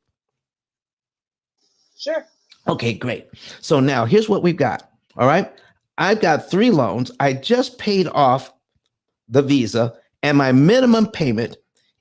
Speaker 2: Sure.
Speaker 1: Okay, great. So now here's what we've got. All right. I've got 3 loans. I just paid off the Visa, and my minimum payment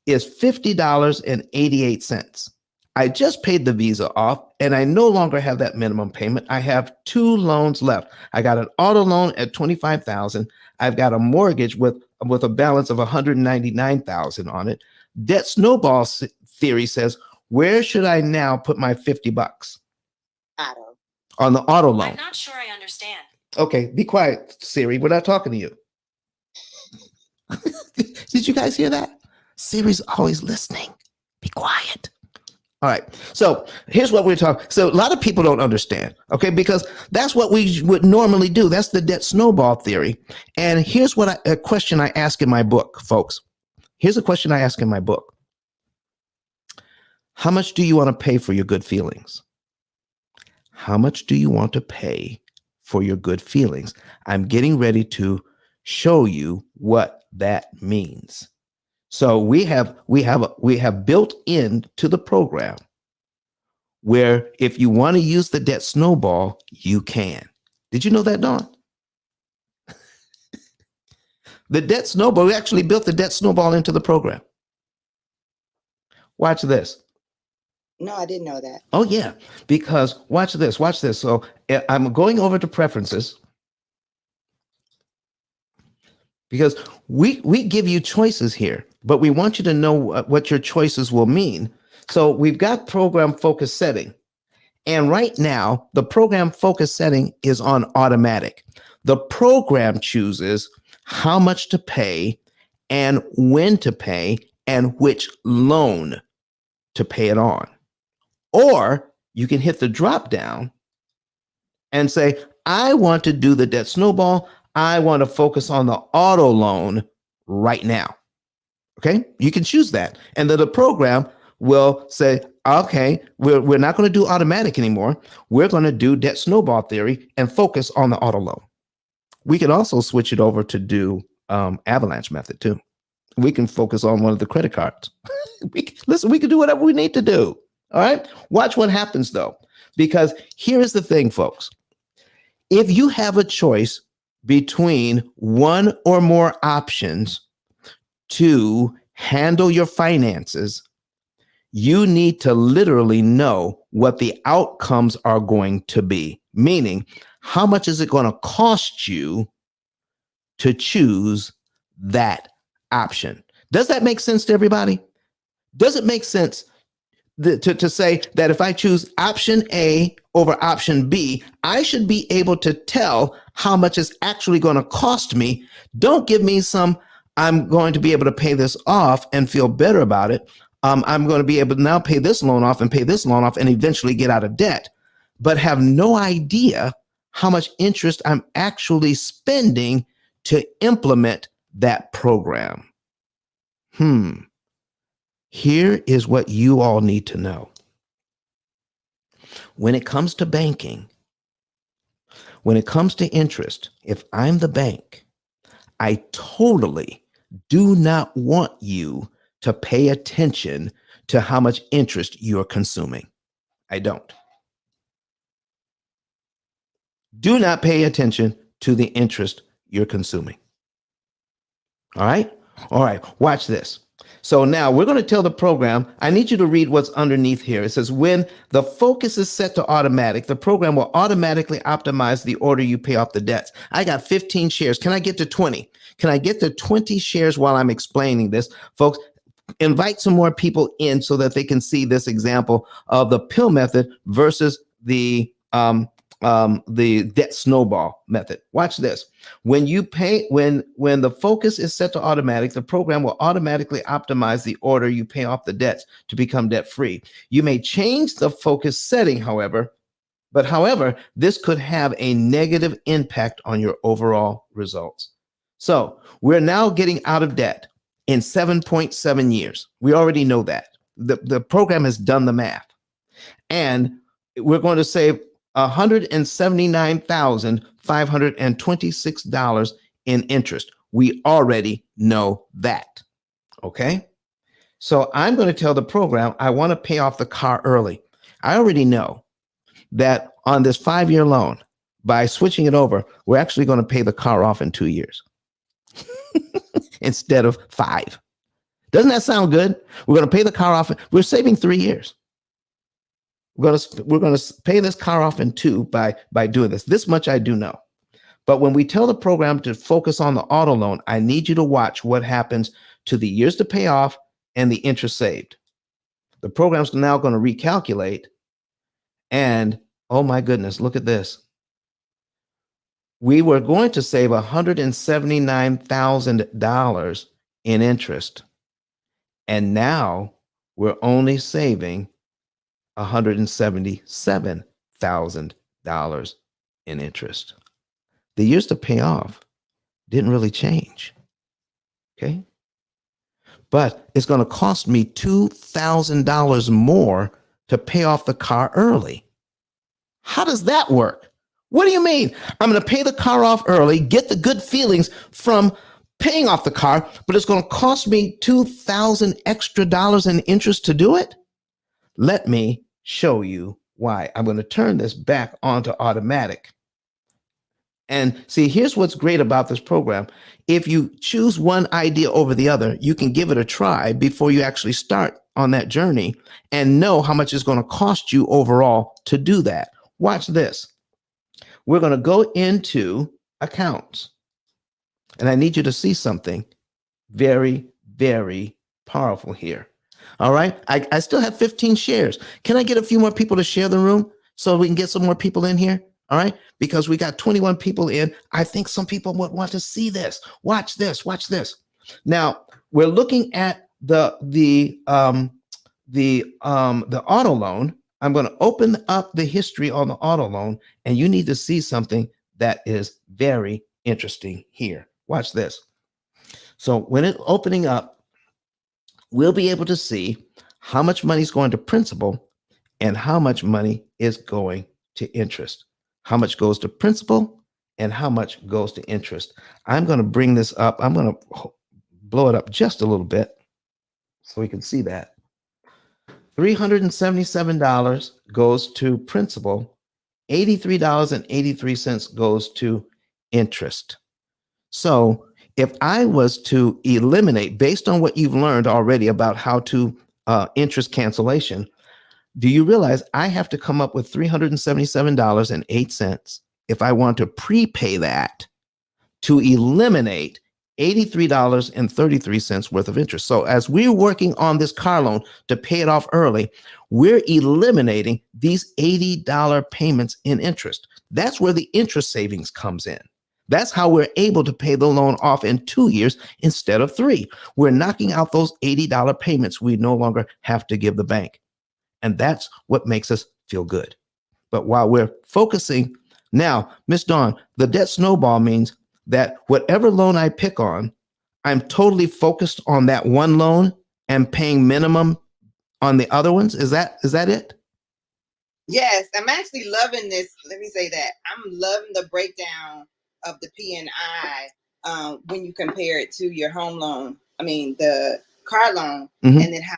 Speaker 1: is $50.88. I just paid the Visa off, and I no longer have that minimum payment. I have 2 loans left. I got an auto loan at $25,000. I've got a mortgage with a balance of $199,000 on it. Debt snowball theory says, where should I now put my $50?
Speaker 2: Auto.
Speaker 1: On the auto loan.
Speaker 5: I'm not sure I understand.
Speaker 1: Okay, be quiet, Siri. We're not talking to you. Did you guys hear that? Siri's always listening. Be quiet. All right. So here's what we're talking. So a lot of people don't understand, okay, because that's what we would normally do. That's the debt snowball theory. And here's what a question I ask in my book, folks. Here's a question I ask in my book. How much do you want to pay for your good feelings? How much do you want to pay for your good feelings? I'm getting ready to show you what that means. So we have built into the program where if you want to use the debt snowball, you can. Did you know that, Dawn? The debt snowball, we actually built the debt snowball into the program. Watch this.
Speaker 2: No, I didn't know that.
Speaker 1: Oh, yeah, because watch this. So I'm going over to preferences because we give you choices here, but we want you to know what your choices will mean. So we've got program focus setting. And right now, the program focus setting is on automatic. The program chooses how much to pay and when to pay and which loan to pay it on. Or you can hit the drop down and say, I want to do the debt snowball. I want to focus on the auto loan right now. Okay, you can choose that. And then the program will say, okay, we're not going to do automatic anymore. We're going to do debt snowball theory and focus on the auto loan. We can also switch it over to do Avalanche method too. We can focus on one of the credit cards. We can do whatever we need to do. All right. Watch what happens though, because here is the thing, folks. If you have a choice between one or more options to handle your finances, you need to literally know what the outcomes are going to be. Meaning, how much is it going to cost you to choose that option? Does that make sense to everybody? Does it make sense to say that if I choose option A over option B, I should be able to tell how much it's actually going to cost me? Don't give me some, I'm going to be able to pay this off and feel better about it. I'm going to be able to now pay this loan off and pay this loan off and eventually get out of debt, but have no idea how much interest I'm actually spending to implement that program. Here is what you all need to know. When it comes to banking, when it comes to interest, if I'm the bank, I totally do not want you to pay attention to how much interest you're consuming. I don't. Do not pay attention to the interest you're consuming. All right? All right, watch this. So now we're going to tell the program, I need you to read what's underneath here. It says, when the focus is set to automatic, the program will automatically optimize the order you pay off the debts. I got 15 shares. Can I get to 20? Can I get to 20 shares while I'm explaining this? Folks, invite some more people in so that they can see this example of the P.I.L.L method versus the the debt snowball method. Watch this. When you pay, when the focus is set to automatic, the program will automatically optimize the order you pay off the debts to become debt free. You may change the focus setting, however, this could have a negative impact on your overall results. So we're now getting out of debt in 7.7 years. We already know that. The program has done the math. And we're going to save $179,526 in interest. We already know that. Okay. So I'm going to tell the program I want to pay off the car early. I already know that on this 5-year loan, by switching it over, we're actually going to pay the car off in 2 years instead of 5. Doesn't that sound good? We're going to pay the car off. We're saving 3 years. We're going to pay this car off in 2 by doing this. This much I do know. But when we tell the program to focus on the auto loan, I need you to watch what happens to the years to pay off and the interest saved. The program's now going to recalculate. And oh my goodness, look at this. We were going to save $179,000 in interest. And now we're only saving $177,000 in interest. The years to pay off didn't really change. Okay. But it's going to cost me $2,000 more to pay off the car early. How does that work? What do you mean? I'm going to pay the car off early, get the good feelings from paying off the car, but it's going to cost me $2,000 extra in interest to do it? Let me show you why. I'm going to turn this back onto automatic. And see, here's what's great about this program. If you choose one idea over the other, you can give it a try before you actually start on that journey and know how much it's going to cost you overall to do that. Watch this. We're going to go into accounts. And I need you to see something very, very powerful here. All right. I still have 15 shares. Can I get a few more people to share the room so we can get some more people in here? All right. Because we got 21 people in. I think some people would want to see this. Watch this. Watch this. Now we're looking at the auto loan. I'm going to open up the history on the auto loan, and you need to see something that is very interesting here. Watch this. So when it's opening up, we'll be able to see how much money is going to principal and how much money is going to interest. How much goes to principal and how much goes to interest. I'm going to bring this up. I'm going to blow it up just a little bit so we can see that. $377 goes to principal. $83.83 goes to interest. So if I was to eliminate, based on what you've learned already about how to interest cancellation, do you realize I have to come up with $377.08 if I want to prepay that to eliminate $83.33 worth of interest? So as we're working on this car loan to pay it off early, we're eliminating these $80 payments in interest. That's where the interest savings comes in. That's how we're able to pay the loan off in 2 years instead of 3. We're knocking out those $80 payments we no longer have to give the bank. And that's what makes us feel good. But while we're focusing now, Miss Dawn, the debt snowball means that whatever loan I pick on, I'm totally focused on that one loan and paying minimum on the other ones. Is that it?
Speaker 2: Yes, I'm actually loving this. Let me say that. I'm loving the breakdown of the P&I when you compare it to your home loan. I mean, the car loan, and then how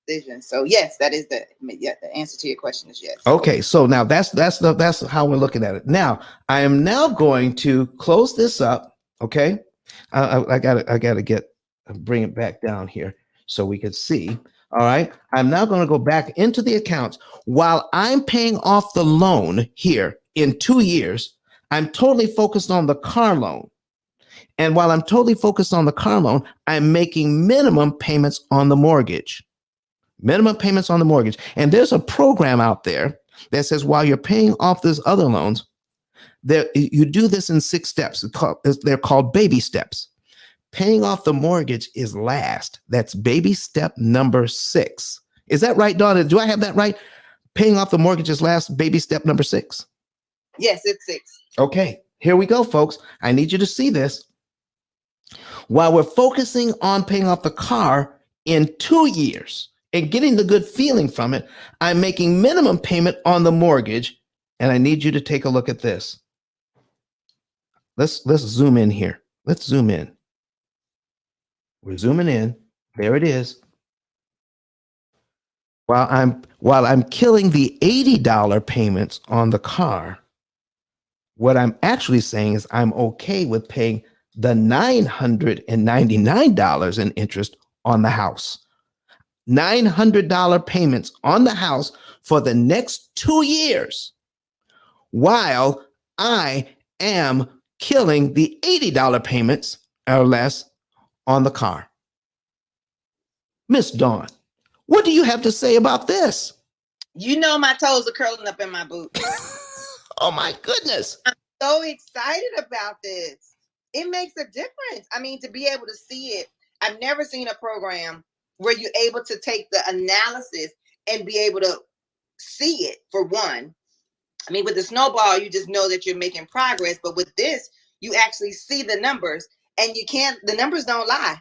Speaker 2: decision. So yes, that is the answer to your question is yes.
Speaker 1: Okay, so now that's how we're looking at it. Now I am now going to close this up. Okay, I gotta bring it back down here so we can see. All right, I'm now going to go back into the accounts while I'm paying off the loan here in 2 years. I'm totally focused on the car loan. And while I'm totally focused on the car loan, I'm making minimum payments on the mortgage. Minimum payments on the mortgage. And there's a program out there that says while you're paying off those other loans, you do this in 6 steps. They're called baby steps. Paying off the mortgage is last. That's baby step number 6. Is that right, Donna? Do I have that right? Paying off the mortgage is last, baby step number 6.
Speaker 2: Yes, it's 6.
Speaker 1: Okay, here we go, folks. I need you to see this. While we're focusing on paying off the car in 2 years and getting the good feeling from it, I'm making minimum payment on the mortgage. And I need you to take a look at this. Let's zoom in here. Let's zoom in. We're zooming in. There it is. While I'm killing the $80 payments on the car, what I'm actually saying is I'm okay with paying the $999 in interest on the house. $900 payments on the house for the next 2 years, while I am killing the $80 payments or less on the car. Miss Dawn, what do you have to say about this?
Speaker 2: You know my toes are curling up in my boots.
Speaker 1: Oh my goodness.
Speaker 2: I'm so excited about this. It makes a difference. I mean, to be able to see it, I've never seen a program where you're able to take the analysis and be able to see it, for one. I mean, with the SnowBall, you just know that you're making progress. But with this, you actually see the numbers, and the numbers don't lie.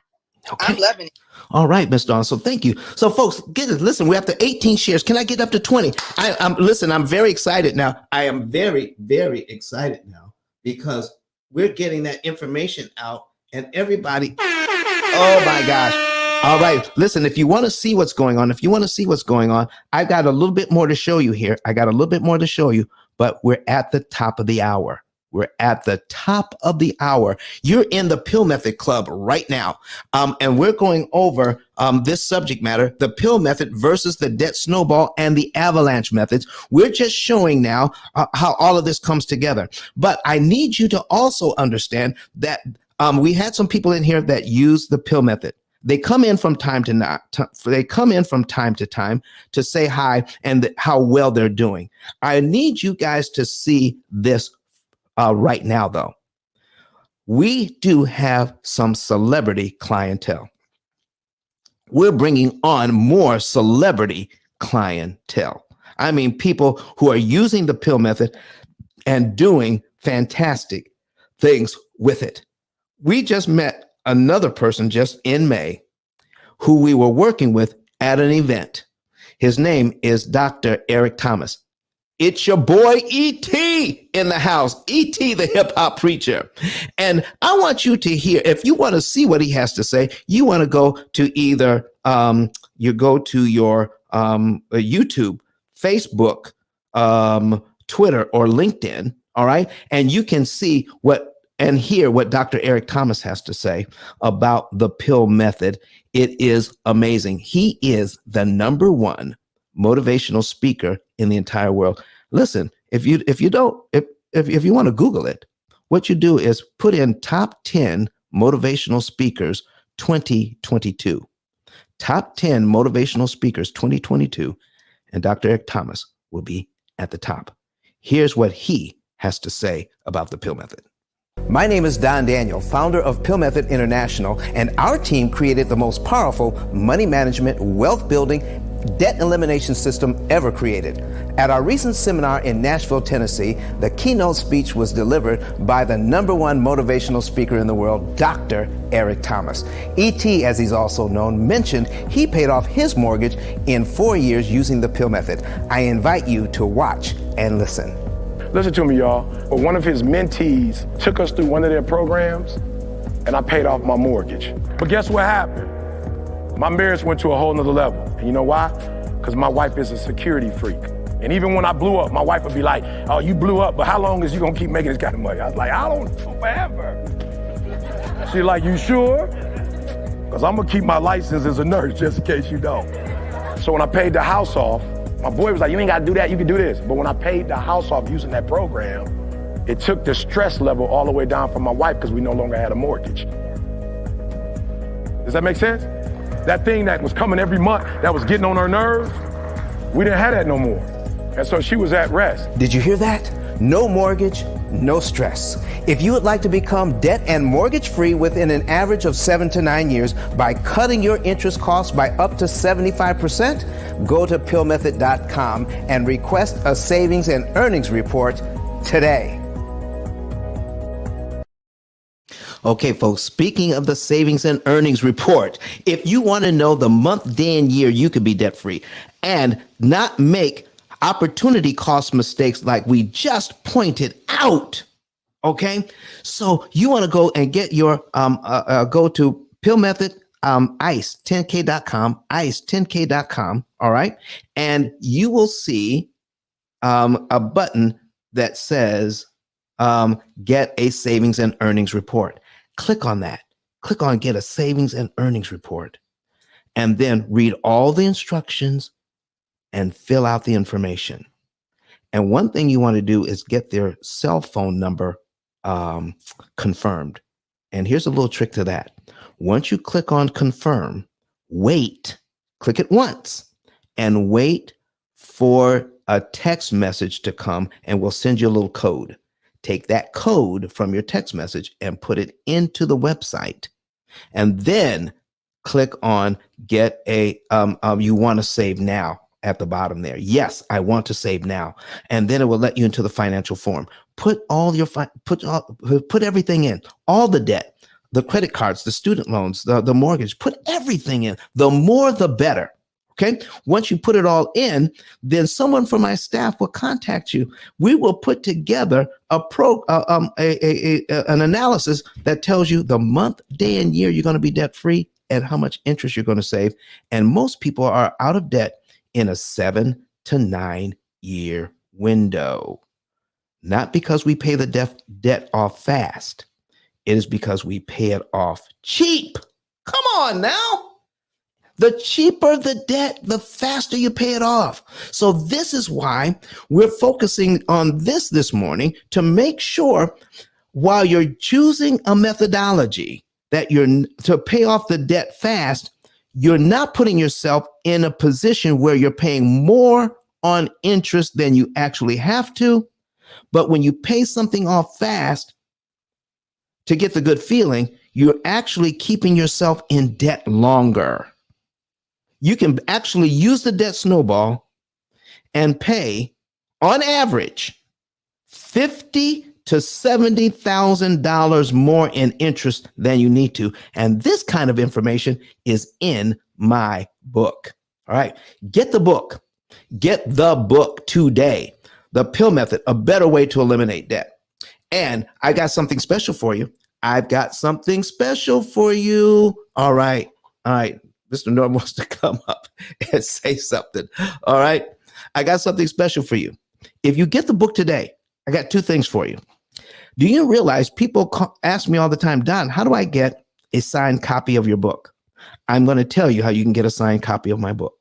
Speaker 2: Okay. I'm loving it.
Speaker 1: All right, Ms. Dawn. So thank you. So folks, listen, we're up to 18 shares. Can I get up to 20? I'm very excited now. I am very, very excited now because we're getting that information out and everybody, oh my gosh. All right, listen, if you want to see what's going on, I've got a little bit more to show you here. But we're at the top of the hour. You're in the P.I.L.L Method Club right now. And we're going over this subject matter, the P.I.L.L method versus the debt snowball and the avalanche methods. We're just showing now how all of this comes together. But I need you to also understand that we had some people in here that use the P.I.L.L method. They come in from time to time to say hi and how well they're doing. I need you guys to see this right now, though. We do have some celebrity clientele. We're bringing on more celebrity clientele. I mean, people who are using the P.I.L.L method and doing fantastic things with it. We just met another person just in May who we were working with at an event. His name is Dr. Eric Thomas. It's your boy E.T. in the house, E.T. the hip hop preacher. And I want you to hear, if you want to see what he has to say, you want to go to either you go to your YouTube, Facebook, Twitter, or LinkedIn. All right. And you can see and hear what Dr. Eric Thomas has to say about the P.I.L.L method. It is amazing. He is the #1 motivational speaker in the entire world. Listen, if you want to Google it, what you do is put in top 10 motivational speakers 2022. Top 10 motivational speakers 2022, and Dr. Eric Thomas will be at the top. Here's what he has to say about the P.I.L.L method. My name is Don Daniel, founder of P.I.L.L Method International, and our team created the most powerful money management, wealth building, debt elimination system ever created. At our recent seminar in Nashville, Tennessee, the keynote speech was delivered by the #1 motivational speaker in the world, Dr. Eric Thomas. E.T., as he's also known, mentioned he paid off his mortgage in 4 years using the P.I.L.L method. I invite you to watch and listen.
Speaker 5: Listen to me, y'all. Well, one of his mentees took us through one of their programs, and I paid off my mortgage. But guess what happened? My marriage went to a whole nother level. And you know why? Because my wife is a security freak. And even when I blew up, my wife would be like, oh, you blew up, but how long is you gonna keep making this kind of money? I was like, I don't know, forever. She's like, you sure? Because I'm gonna keep my license as a nurse, just in case you don't. So when I paid the house off, my boy was like, you ain't gotta do that, you can do this. But when I paid the house off using that program, it took the stress level all the way down for my wife because we no longer had a mortgage. Does that make sense? That thing that was coming every month, that was getting on her nerves, we didn't have that no more. And so she was at rest.
Speaker 1: Did you hear that? No mortgage, no stress. If you would like to become debt and mortgage free within an average of 7 to 9 years by cutting your interest costs by up to 75%, go to PILLmethod.com and request a savings and earnings report today. Okay, folks, speaking of the savings and earnings report, if you want to know the month, day, and year you could be debt free and not make opportunity cost mistakes like we just pointed out, okay? So you want to go and get your, go to Pill Method, ICE10K.com, ICE10K.com, all right? And you will see a button that says get a savings and earnings report. Click on that. Click on get a savings and earnings report. And then read all the instructions and fill out the information. And one thing you want to do is get their cell phone number confirmed. And here's a little trick to that. Once you click on confirm, wait, click it once and wait for a text message to come, and we'll send you a little code. Take that code from your text message and put it into the website. And then click on get a, you want to save now at the bottom there. Yes, I want to save now. And then it will let you into the financial form. Put all your, put everything in, all the debt, the credit cards, the student loans, the mortgage, put everything in. The more, the better. Okay. Once you put it all in, then someone from my staff will contact you. We will put together an analysis that tells you the month, day, and year you're going to be debt free and how much interest you're going to save. And most people are out of debt in a 7 to 9 year window. Not because we pay the debt off fast. It is because we pay it off cheap. Come on now. The cheaper the debt, the faster you pay it off. So this is why we're focusing on this morning, to make sure while you're choosing a methodology that you're to pay off the debt fast, you're not putting yourself in a position where you're paying more on interest than you actually have to. But when you pay something off fast to get the good feeling, you're actually keeping yourself in debt longer. You can actually use the debt snowball and pay, on average, $50,000 to $70,000 more in interest than you need to. And this kind of information is in my book. All right, get the book. Get the book today. The Pill Method, a better way to eliminate debt. And I got something special for you. I've got something special for you. All right. Mr. Norm wants to come up and say something. All right. I got something special for you. If you get the book today, I got two things for you. Do you realize people ask me all the time, Don, how do I get a signed copy of your book? I'm going to tell you how you can get a signed copy of my book.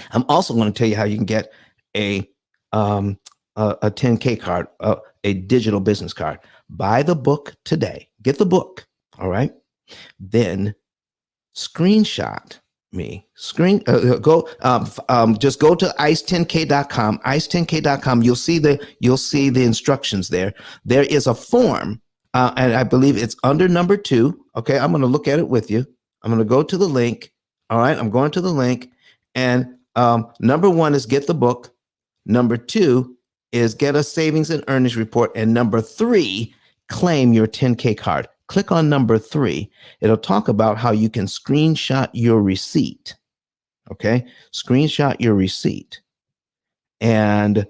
Speaker 1: I'm also going to tell you how you can get a 10K card, a digital business card. Buy the book today. Get the book. All right. Then screenshot me. Just go to ice10k.com, ice10k.com. You'll see the instructions there. There is a form, and I believe it's under number 2. Okay, I'm going to look at it with you. I'm going to go to the link. All right, I'm going to the link, and number 1 is get the book. Number 2 is get a savings and earnings report, and number 3, claim your 10K card. Click on number 3. It'll talk about how you can screenshot your receipt. Okay, screenshot your receipt, and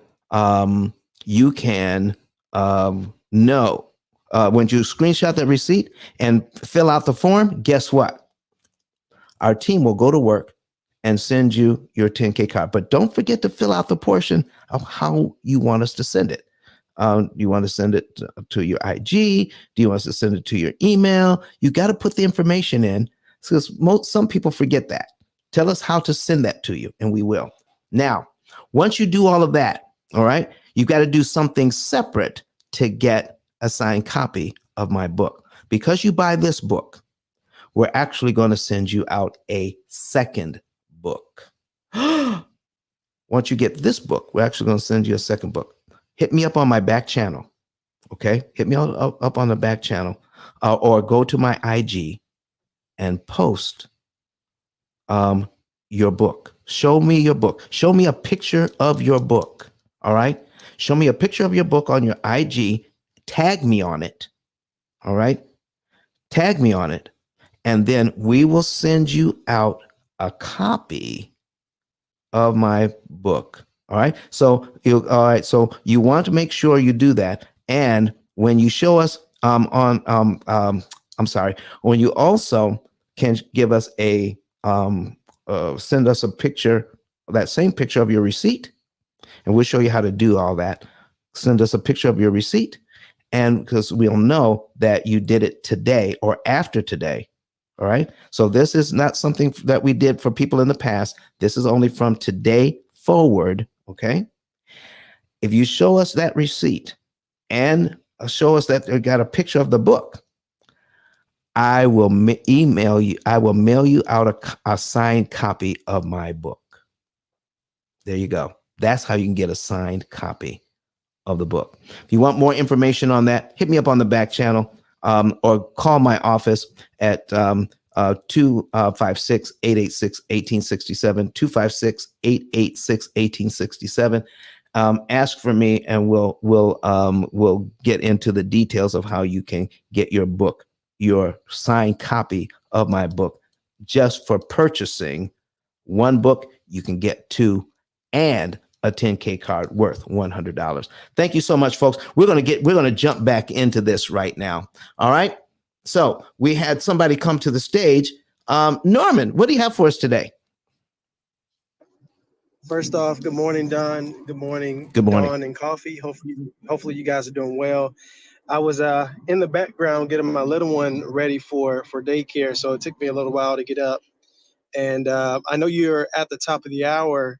Speaker 1: you can know when you screenshot that receipt and fill out the form. Guess what? Our team will go to work and send you your 10K card. But don't forget to fill out the portion of how you want us to send it. You want to send it to your IG? Do you want us to send it to your email? You got to put the information in, because some people forget that. Tell us how to send that to you, and we will. Now, once you do all of that, all right, you got to do something separate to get a signed copy of my book. Because you buy this book, we're actually going to send you out a second book. once you get this book, we're actually going to send you a second book. Hit me up on my back channel. Okay. Hit me up on the back channel, or go to my IG and post your book. Show me your book. Show me a picture of your book. All right. Show me a picture of your book on your IG. Tag me on it. All right. Tag me on it. And then we will send you out a copy of my book. All right. So you want to make sure you do that. And when you show us when you also can give us send us a picture, that same picture of your receipt, and we'll show you how to do all that. Send us a picture of your receipt, and because we'll know that you did it today or after today. All right. So this is not something that we did for people in the past. This is only from today forward. Okay. If you show us that receipt and show us that you got a picture of the book, I will email you. I will mail you out a signed copy of my book. There you go. That's how you can get a signed copy of the book. If you want more information on that, hit me up on the back channel, or call my office at 256-886-1867, 256-886-1867. Ask for me, and we'll get into the details of how you can get your book, your signed copy of my book. Just for purchasing one book, you can get two and a 10K card worth $100. Thank you so much, folks. We're going to jump back into this right now. All right. So we had somebody come to the stage. Norman, what do you have for us today?
Speaker 6: First off, good morning, Don. Good morning,
Speaker 1: Dawn
Speaker 6: and Coffee. Hopefully you guys are doing well. I was in the background getting my little one ready for daycare, so it took me a little while to get up. And I know you're at the top of the hour.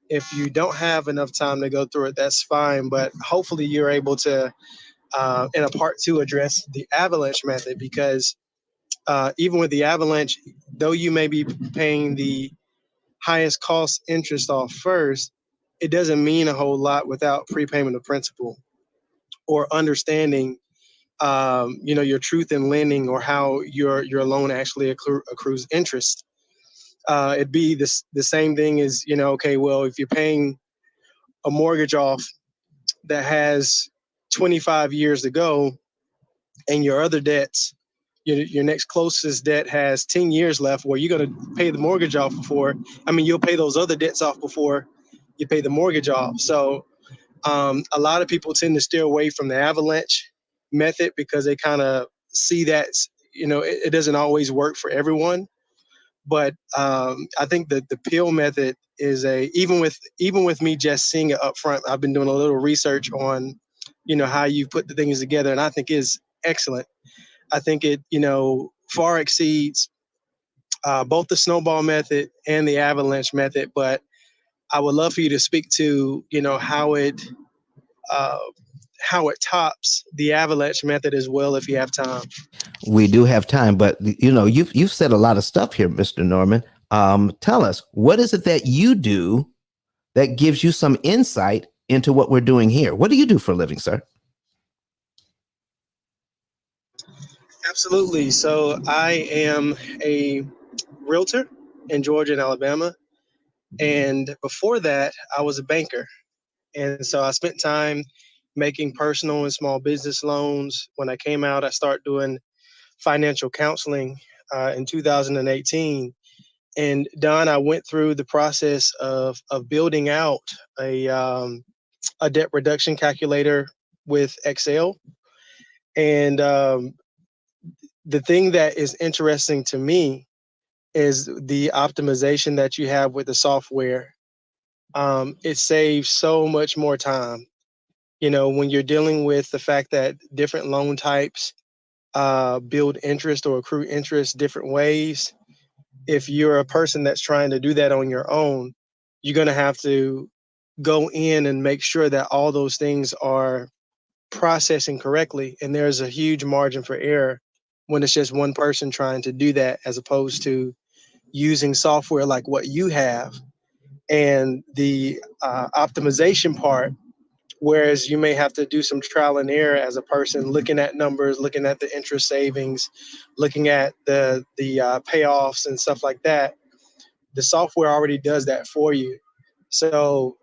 Speaker 6: If you don't have enough time to go through it, that's fine. But hopefully you're able to, in a part two, address the Avalanche method, because even with the Avalanche, though you may be paying the highest cost interest off first, it doesn't mean a whole lot without prepayment of principal or understanding, your truth in lending, or how your loan actually accrues interest. It'd be the same thing as, okay, well, if you're paying a mortgage off that has 25 years to go, and your other debts, your next closest debt has 10 years left, where you're going to pay the mortgage off you'll pay those other debts off before you pay the mortgage off. So a lot of people tend to steer away from the Avalanche method because they kind of see that, it doesn't always work for everyone. But I think that the P.I.L.L method is even with me just seeing it up front, I've been doing a little research on, how you put the things together, and I think is excellent. I think it, far exceeds both the SnowBall method and the Avalanche method. But I would love for you to speak to, how it tops the Avalanche method as well, if you have time.
Speaker 1: We do have time, but you've said a lot of stuff here, Mr. Norman. Tell us, what is it that you do that gives you some insight into what we're doing here? What do you do for a living, sir?
Speaker 6: Absolutely. So I am a realtor in Georgia and Alabama. And before that, I was a banker. And so I spent time making personal and small business loans. When I came out, I started doing financial counseling in 2018. And Don, I went through the process of building out a debt reduction calculator with Excel. And the thing that is interesting to me is the optimization that you have with the software. It saves so much more time. When you're dealing with the fact that different loan types build interest or accrue interest different ways. If you're a person that's trying to do that on your own, you're going to have to go in and make sure that all those things are processing correctly. And there's a huge margin for error when it's just one person trying to do that, as opposed to using software like what you have. and the optimization part, whereas you may have to do some trial and error as a person, looking at numbers, looking at the interest savings, looking at the payoffs and stuff like that. The software already does that for you. So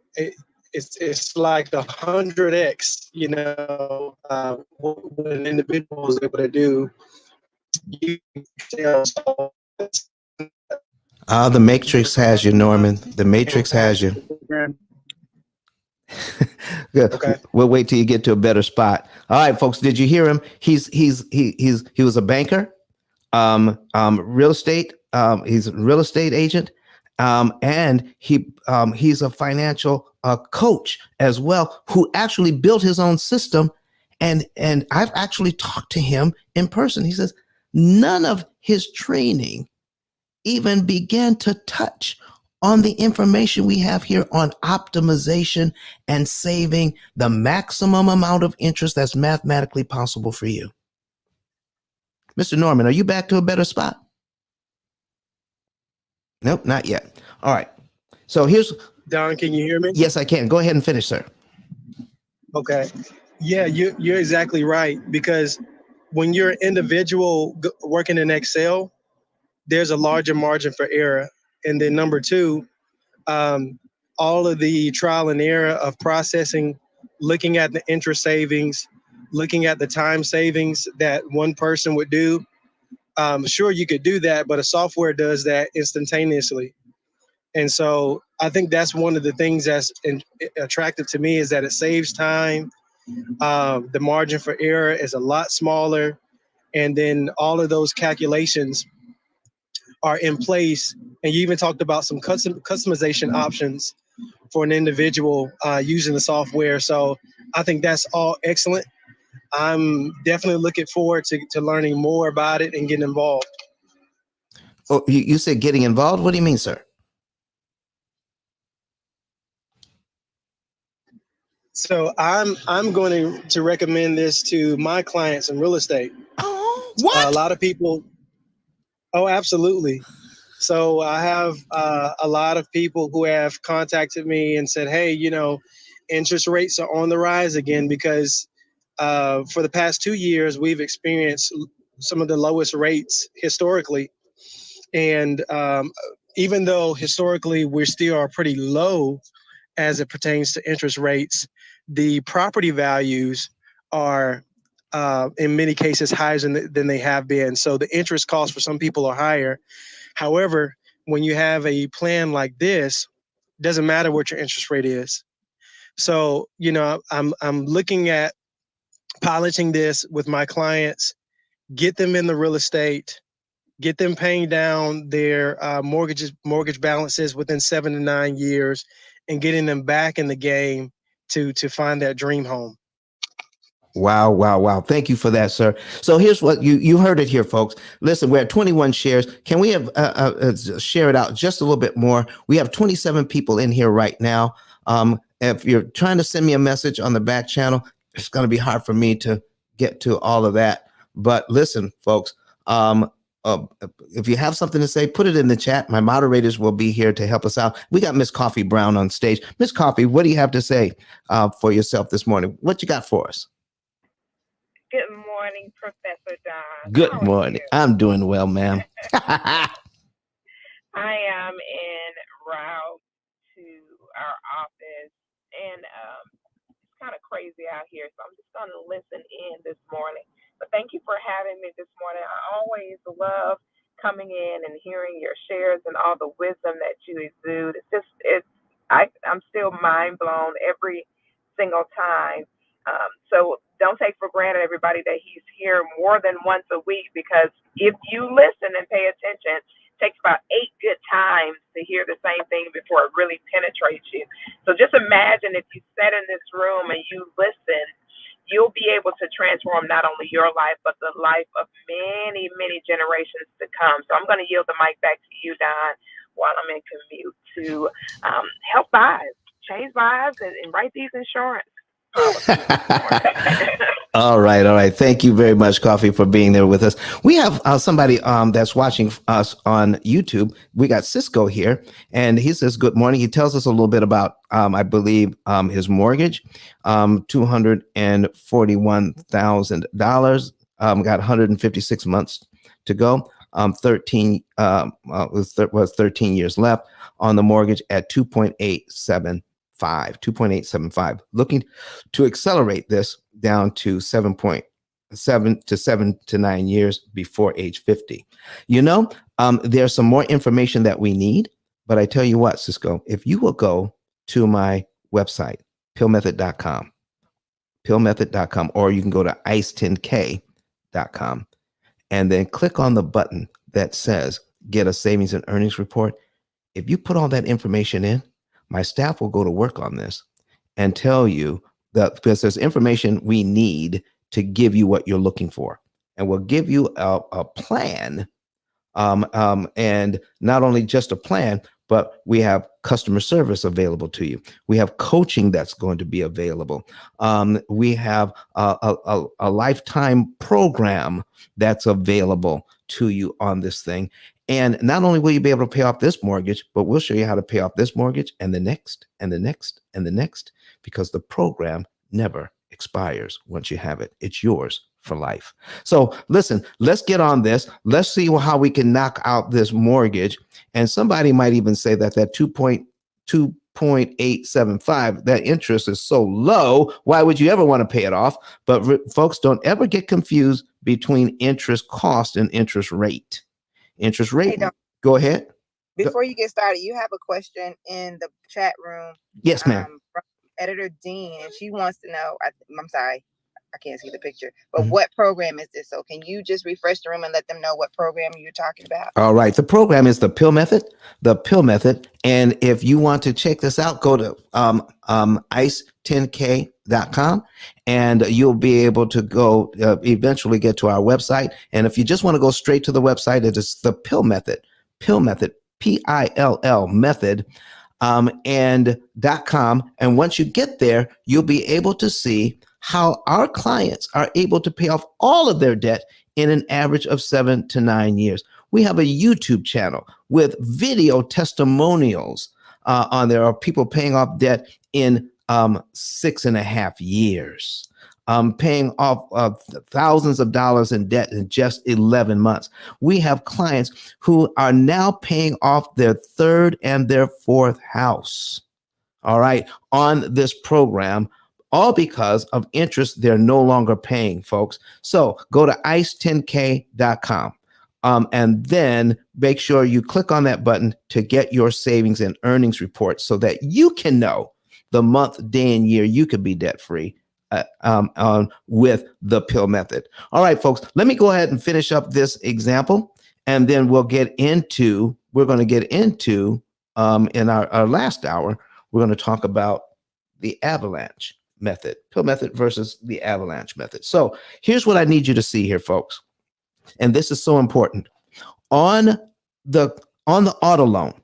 Speaker 6: it's like 100x, what an individual is able to do. You
Speaker 1: The Matrix has you, Norman. The Matrix has you. Good.
Speaker 6: Okay.
Speaker 1: We'll wait till you get to a better spot. All right, folks. Did you hear him? He was a banker, real estate. He's a real estate agent, and he's a financial coach as well, who actually built his own system. And I've actually talked to him in person. He says none of his training even began to touch on the information we have here on optimization and saving the maximum amount of interest that's mathematically possible for you. Mr. Norman, are you back to a better spot? Nope, not yet. All right. So here's
Speaker 6: Don, can you hear me?
Speaker 1: Yes, I can. Go ahead and finish, sir.
Speaker 6: Okay. Yeah, you're exactly right, because when you're an individual working in Excel, there's a larger margin for error. And then number two, all of the trial and error of processing, looking at the interest savings, looking at the time savings that one person would do. Sure, you could do that, but a software does that instantaneously. And so I think that's one of the things that's attractive to me, is that it saves time. The margin for error is a lot smaller. And then all of those calculations are in place. And you even talked about some customization options for an individual using the software. So I think that's all excellent. I'm definitely looking forward to learning more about it and getting involved.
Speaker 1: Oh, you said getting involved? What do you mean, sir?
Speaker 6: So I'm going to recommend this to my clients in real estate.
Speaker 1: Oh, what?
Speaker 6: A lot of people. Oh, absolutely. So I have a lot of people who have contacted me and said, hey, interest rates are on the rise again, because for the past 2 years, we've experienced some of the lowest rates historically. And even though historically we still are pretty low as it pertains to interest rates, the property values are in many cases higher than they have been. So the interest costs for some people are higher. However, when you have a plan like this, it doesn't matter what your interest rate is. So, I'm looking at piloting this with my clients, get them in the real estate, get them paying down their mortgage balances within 7 to 9 years, and getting them back in the game to find that dream home.
Speaker 1: Wow, wow, wow. Thank you for that, sir. So here's what you heard it here, folks. Listen, we're at 21 shares. Can we have share it out just a little bit more? We have 27 people in here right now. If you're trying to send me a message on the back channel, it's going to be hard for me to get to all of that. But listen, folks, if you have something to say, put it in the chat. My moderators will be here to help us out. We got Miss Coffee Brown on stage. Miss Coffee, what do you have to say for yourself this morning? What you got for us?
Speaker 7: Good morning, Professor Don.
Speaker 1: Good morning. I'm doing well, ma'am.
Speaker 7: I am en route to our office, and it's kind of crazy out here, so I'm just going to listen in this morning. But thank you for having me this morning. I always love coming in and hearing your shares and all the wisdom that you exude. I'm still mind blown every single time. So don't take for granted, everybody, that he's here more than once a week, because if you listen and pay attention, it takes about 8 good times to hear the same thing before it really penetrates you. So just imagine if you sat in this room and you listen, you'll be able to transform not only your life, but the life of many, many generations to come. So I'm going to yield the mic back to you, Don, while I'm in commute to help lives, change lives, and write these insurance I was more.
Speaker 1: All right, all right. Thank you very much, Coffee, for being there with us. We have somebody that's watching us on YouTube. We got Cisco here, and he says, good morning. He tells us a little bit about, I believe, his mortgage, $241,000, got 156 months to go. 13 was 13 years left on the mortgage at 2.875. Looking to accelerate this down to 7 to 9 years before age 50. There's some more information that we need, but I tell you what, Cisco, if you will go to my website, pillmethod.com, or you can go to ice10k.com and then click on the button that says get a savings and earnings report. If you put all that information in, my staff will go to work on this and tell you that, because there's information we need to give you what you're looking for. And we'll give you a plan. And not only just a plan, but we have customer service available to you. We have coaching that's going to be available. We have a lifetime program that's available to you on this thing. And not only will you be able to pay off this mortgage, but we'll show you how to pay off this mortgage and the next and the next and the next, because the program never expires once you have it. It's yours for life. So listen, let's get on this. Let's see how we can knock out this mortgage. And somebody might even say that 2.875, that interest is so low. Why would you ever want to pay it off? But folks, don't ever get confused between interest cost and interest rate. Interest rate.
Speaker 2: Hey,
Speaker 1: go ahead.
Speaker 2: Before you get started, you have a question in the chat room.
Speaker 1: Yes, ma'am.
Speaker 2: From Editor Dean, and she wants to know, I'm sorry, I can't see the picture, but what program is this? So can you just refresh the room and let them know what program you're talking about?
Speaker 1: All right. The program is the P.I.L.L method, And if you want to check this out, go to ice10k.com and you'll be able to go eventually get to our website. And if you just want to go straight to the website, it is the P.I.L.L method, P-I-L-L method. And .com. And once you get there, you'll be able to see how our clients are able to pay off all of their debt in an average of 7 to 9 years. We have a YouTube channel with video testimonials on there of people paying off debt in 6.5 years, paying off thousands of dollars in debt in just 11 months. We have clients who are now paying off their third and their fourth house, all right, on this program, all because of interest they're no longer paying, folks. So go to ice10k.com and then make sure you click on that button to get your savings and earnings report so that you can know the month, day, and year you could be debt-free with the P.I.L.L method. All right, folks, let me go ahead and finish up this example, and then we're going to get into, in our last hour, we're going to talk about the Avalanche method, P.I.L.L method versus the Avalanche method. So here's what I need you to see here, folks. And this is so important. On the auto loan,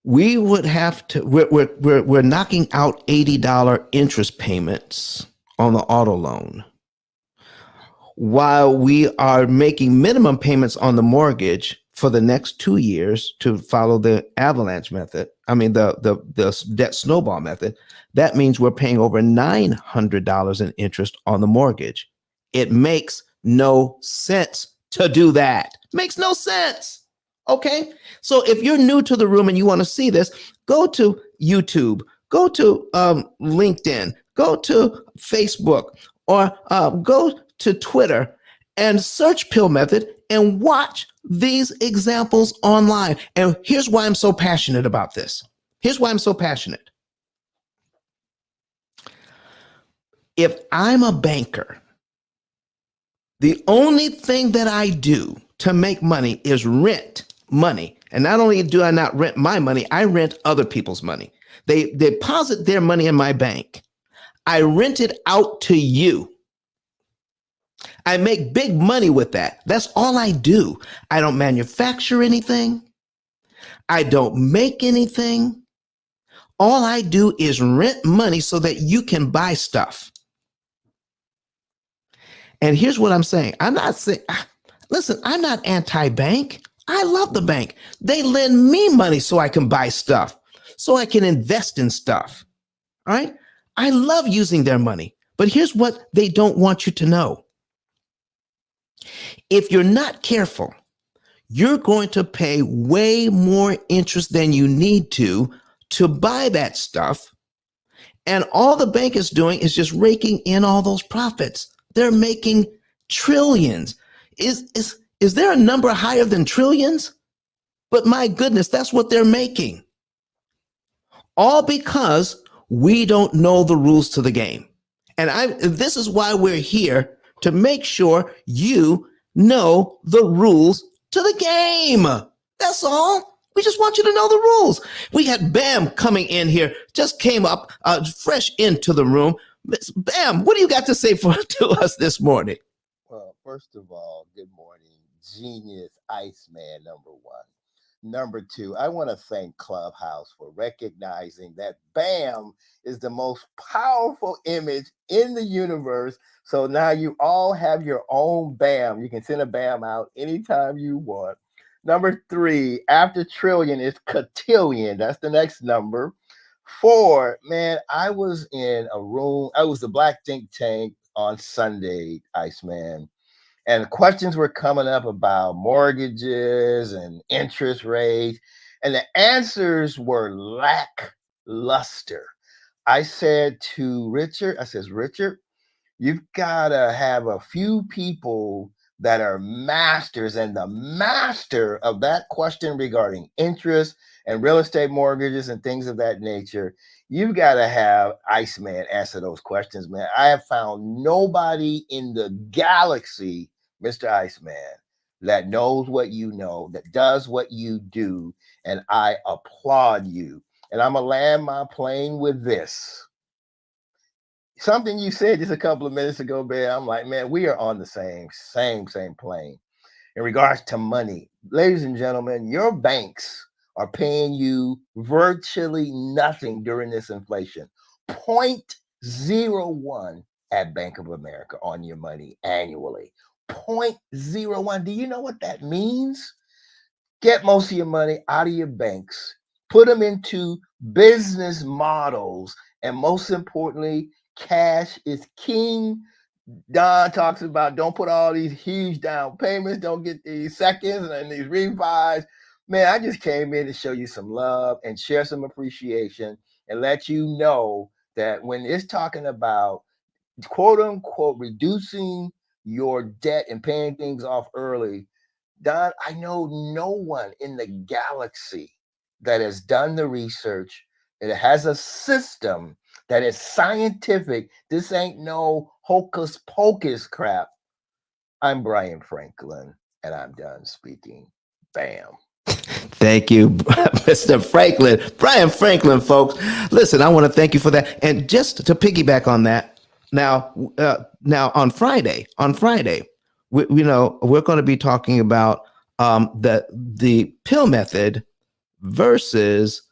Speaker 1: we would have to, we're knocking out $80 interest payments on the auto loan, while we are making minimum payments on the mortgage for the next 2 years to follow the Avalanche method. The debt snowball method. That means we're paying over $900 in interest on the mortgage. It makes no sense to do that. Makes no sense. Okay. So if you're new to the room and you want to see this, go to YouTube, go to LinkedIn, go to Facebook, or go to Twitter and search P.I.L.L method and watch these examples online. And here's why I'm so passionate about this. Here's why I'm so passionate. If I'm a banker, the only thing that I do to make money is rent money. And not only do I not rent my money, I rent other people's money. They deposit their money in my bank. I rent it out to you. I make big money with that. That's all I do. I don't manufacture anything. I don't make anything. All I do is rent money so that you can buy stuff. And here's what I'm saying. I'm not saying, listen, I'm not anti-bank. I love the bank. They lend me money so I can buy stuff, so I can invest in stuff. All right. I love using their money. But here's what they don't want you to know. If you're not careful, you're going to pay way more interest than you need to buy that stuff. And all the bank is doing is just raking in all those profits. They're making trillions. Is there a number higher than trillions? But my goodness, that's what they're making. All because we don't know the rules to the game. And this is why we're here, to make sure you know the rules to the game. That's all. We just want you to know the rules. We had Bam coming in here, just came up fresh into the room. Bam, what do you got to say to us this morning?
Speaker 8: Well, first of all, good morning, genius Iceman number one. Number two, I want to thank Clubhouse for recognizing that BAM is the most powerful image in the universe. So now you all have your own BAM. You can send a BAM out anytime you want. Number three, after trillion is cotillion. That's the next number. 4, man, I was in a room. I was the Black Think Tank on Sunday, Iceman. And questions were coming up about mortgages and interest rates. And the answers were lackluster. I said to Richard, Richard, you've got to have a few people that are masters, and the master of that question regarding interest and real estate mortgages and things of that nature, you've got to have Iceman answer those questions, man. I have found nobody in the galaxy, Mr. Iceman, that knows what you know, that does what you do, and I applaud you. And I'm going to land my plane with this. Something you said just a couple of minutes ago, Ben, I'm like, man, we are on the same plane in regards to money. Ladies and gentlemen, your banks are paying you virtually nothing during this inflation. 0.01 at Bank of America on your money annually. 0.01. Do you know what that means? Get most of your money out of your banks, put them into business models, and most importantly, cash is king. Don talks about don't put all these huge down payments, don't get these seconds and these refis. Man, I just came in to show you some love and share some appreciation and let you know that when it's talking about quote unquote reducing your debt and paying things off early, Don, I know no one in the galaxy that has done the research. It has a system that is scientific. This ain't no hocus pocus crap. I'm Brian Franklin, and I'm done speaking. Bam.
Speaker 1: Thank you, Mr. Franklin. Brian Franklin, folks. Listen, I want to thank you for that. And just to piggyback on that, now on Friday, we're going to be talking about the P.I.L.L method versus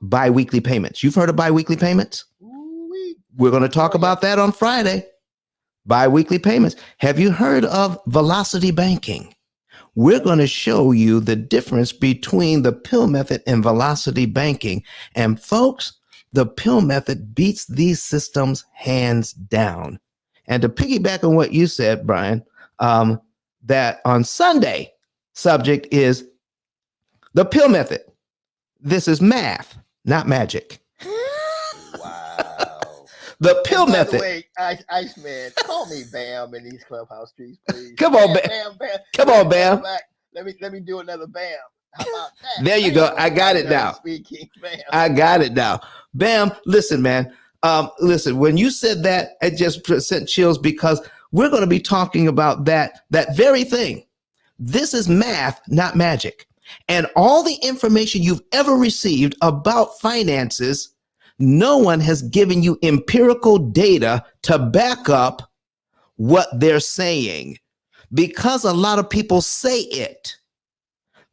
Speaker 1: biweekly payments. You've heard of biweekly payments? We're going to talk about that on Friday. Biweekly payments. Have you heard of velocity banking? We're going to show you the difference between the P.I.L.L method and velocity banking. And folks, the P.I.L.L method beats these systems hands down. And to piggyback on what you said, Brian, that on Sunday, subject is the P.I.L.L method. This is math, not magic.
Speaker 8: Wow.
Speaker 1: The P.I.L.L method.
Speaker 8: By the way, Iceman, call me Bam in these Clubhouse streets, please.
Speaker 1: Come on, Bam. Come on, Bam.
Speaker 8: Let me do another Bam. How about that?
Speaker 1: There you go. I got it now.
Speaker 8: Speaking, Bam.
Speaker 1: I got it now. Bam. Listen, man. Listen, when you said that, it just sent chills because we're going to be talking about that very thing. This is math, not magic. And all the information you've ever received about finances, no one has given you empirical data to back up what they're saying, because a lot of people say it.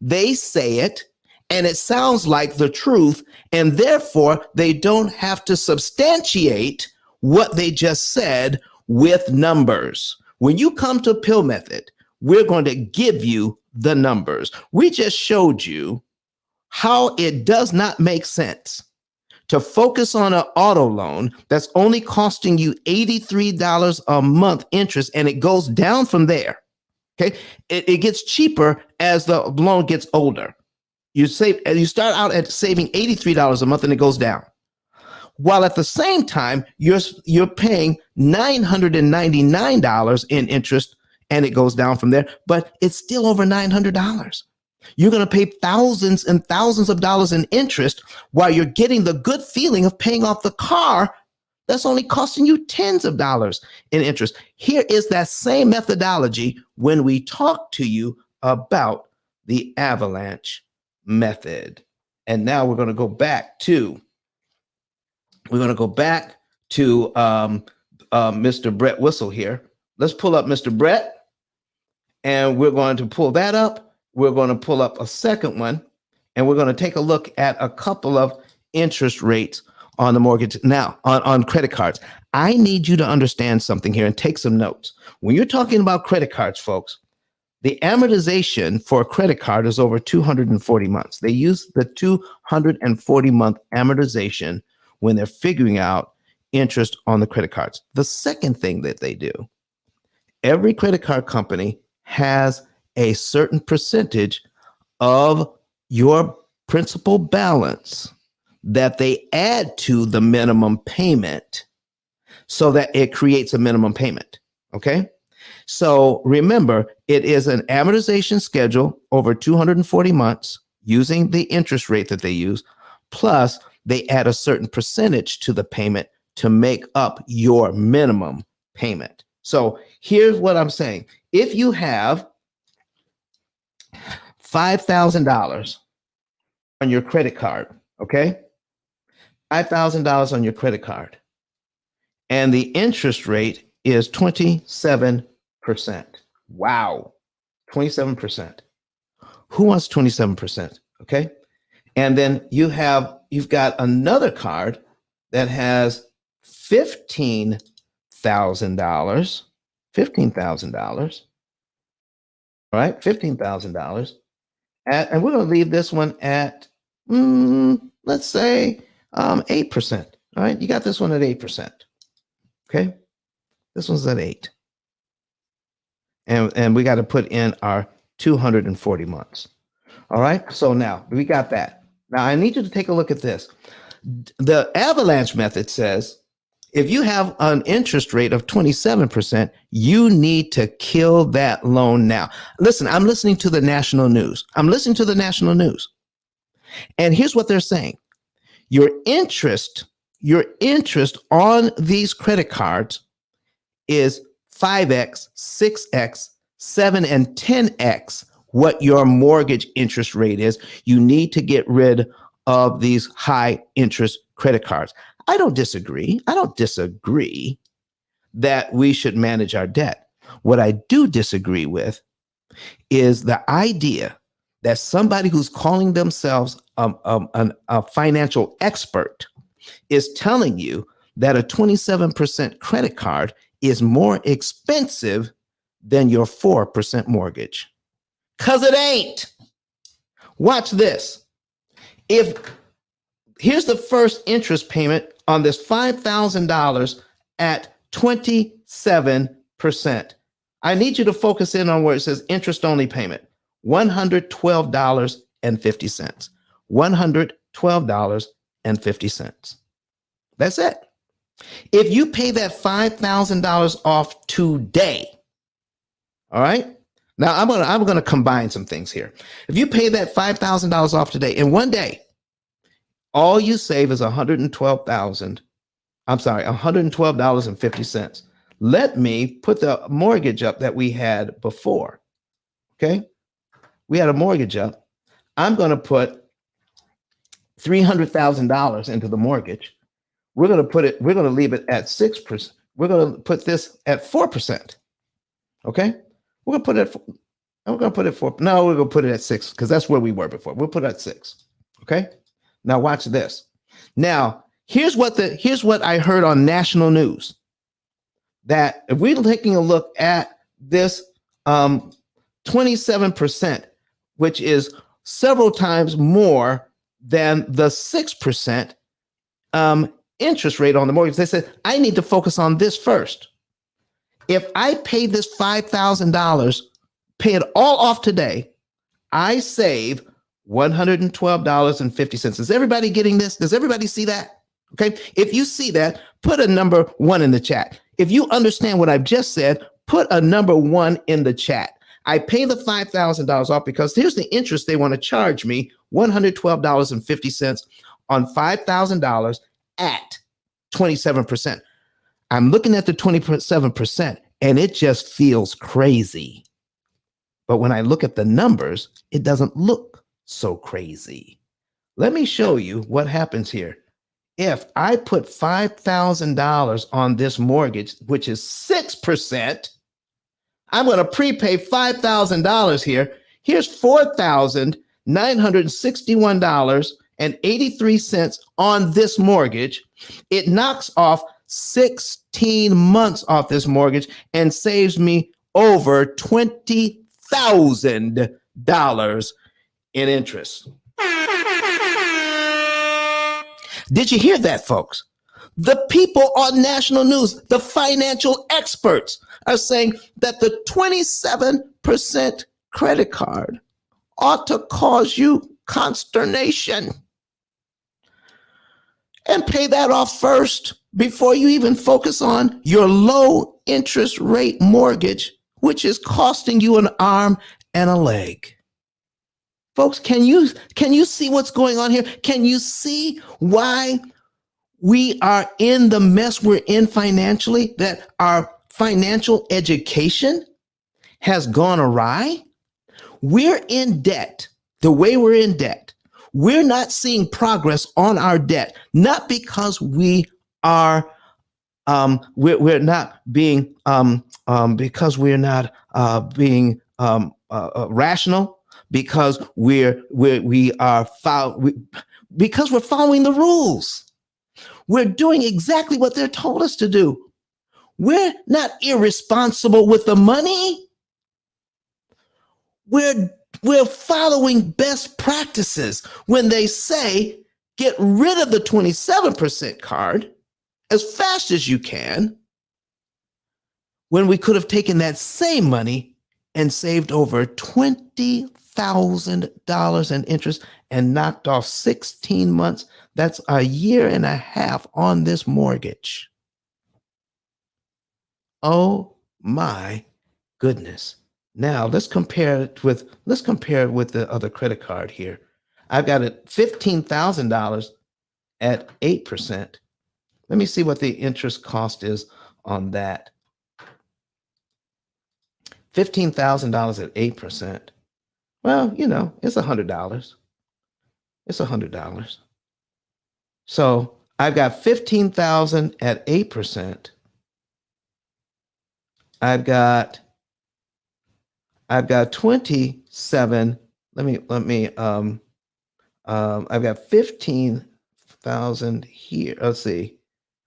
Speaker 1: They say it and it sounds like the truth, and therefore they don't have to substantiate what they just said with numbers. When you come to P.I.L.L method, we're going to give you the numbers. We just showed you how it does not make sense to focus on an auto loan that's only costing you $83 a month interest, and it goes down from there. Okay, it gets cheaper as the loan gets older. You start out at saving $83 a month, and it goes down. While at the same time, you're paying $999 in interest, and it goes down from there, but it's still over $900. You're going to pay thousands and thousands of dollars in interest while you're getting the good feeling of paying off the car that's only costing you tens of dollars in interest. Here is that same methodology when we talk to you about the Avalanche method. And now we're going to go back to Mr. Brett Whistle here. Let's pull up Mr. Brett, and we're going to pull that up. We're going to pull up a second one, and we're going to take a look at a couple of interest rates on the mortgage now on credit cards. I need you to understand something here and take some notes. When you're talking about credit cards, folks, the amortization for a credit card is over 240 months. They use the 240-month amortization when they're figuring out interest on the credit cards. The second thing that they do, every credit card company has a certain percentage of your principal balance that they add to the minimum payment so that it creates a minimum payment. Okay. So remember, it is an amortization schedule over 240 months using the interest rate that they use, plus they add a certain percentage to the payment to make up your minimum payment. So here's what I'm saying. If you have $5,000 on your credit card, okay? $5,000 on your credit card, and the interest rate is 27%. Wow, 27%. Who wants 27%? Okay. And then you've got another card that has $15,000. All right, $15,000. And we're going to leave this one at, let's say, 8%. All right, you got this one at 8%. Okay, this one's at 8. And we got to put in our 240 months. All right, so now we got that. Now I need you to take a look at this. The Avalanche method says if you have an interest rate of 27%, you need to kill that loan now. Listen, I'm listening to the national news. And here's what they're saying. Your interest on these credit cards is 5x, 6x, 7 and 10x what your mortgage interest rate is. You need to get rid of these high interest credit cards. I don't disagree that we should manage our debt. What I do disagree with is the idea that somebody who's calling themselves a financial expert is telling you that a 27% credit card is more expensive than your 4% mortgage. Because it ain't. Watch this. Here's the first interest payment on this $5,000 at 27%. I need you to focus in on where it says interest only payment, $112.50. $112.50. That's it. If you pay that $5,000 off today, all right? Now I'm gonna combine some things here. If you pay that $5,000 off today in one day, all you save is $112.50. Let me put the mortgage up that we had before. Okay, we had a mortgage up. I'm going to put $300,000 into the mortgage. We're going to leave it at 6%. We're going to put this at 4%. Okay, we're going to put it at And we're going to put it no, we're going to put it at 6 because that's where we were before. We'll put it at 6. Okay. Now watch this. Now, here's what I heard on national news, that if we're taking a look at this 27%, which is several times more than the 6% interest rate on the mortgage, they said, I need to focus on this first. If I pay this $5,000, pay it all off today, I save $112.50. Is everybody getting this? Does everybody see that? Okay. If you see that, put a number 1 in the chat. If you understand what I've just said, put a number 1 in the chat. I pay the $5,000 off because here's the interest they want to charge me, $112.50 on $5,000 at 27%. I'm looking at the 27% and it just feels crazy. But when I look at the numbers, it doesn't look so crazy. Let me show you what happens here. If I put $5,000 on this mortgage, which is 6%, I'm going to prepay $5,000 here. Here's $4,961.83 on this mortgage. It knocks off 16 months off this mortgage and saves me over $20,000 in interest. Did you hear that, folks? The people on national news, the financial experts, are saying that the 27% credit card ought to cause you consternation. And pay that off first before you even focus on your low interest rate mortgage, which is costing you an arm and a leg. Folks, can you see what's going on here? Can you see why we are in the mess we're in financially, that our financial education has gone awry? We're in debt the way we're in debt. We're not seeing progress on our debt, not because we are we're not being because we're not being rational, because because we're following the rules. We're doing exactly what they're told us to do. We're not irresponsible with the money. We're following best practices when they say get rid of the 27% card as fast as you can, when we could have taken that same money and saved over $20,000 in interest and knocked off 16 months. That's a year and a half on this mortgage. Oh my goodness. Now let's compare it with the other credit card here. I've got it $15,000 at 8%. Let me see what the interest cost is on that. $15,000 at 8%. Well, it's $100. It's $100. So I've got 15,000 at 8%. I've got 27. I've got 15,000 here. Let's see.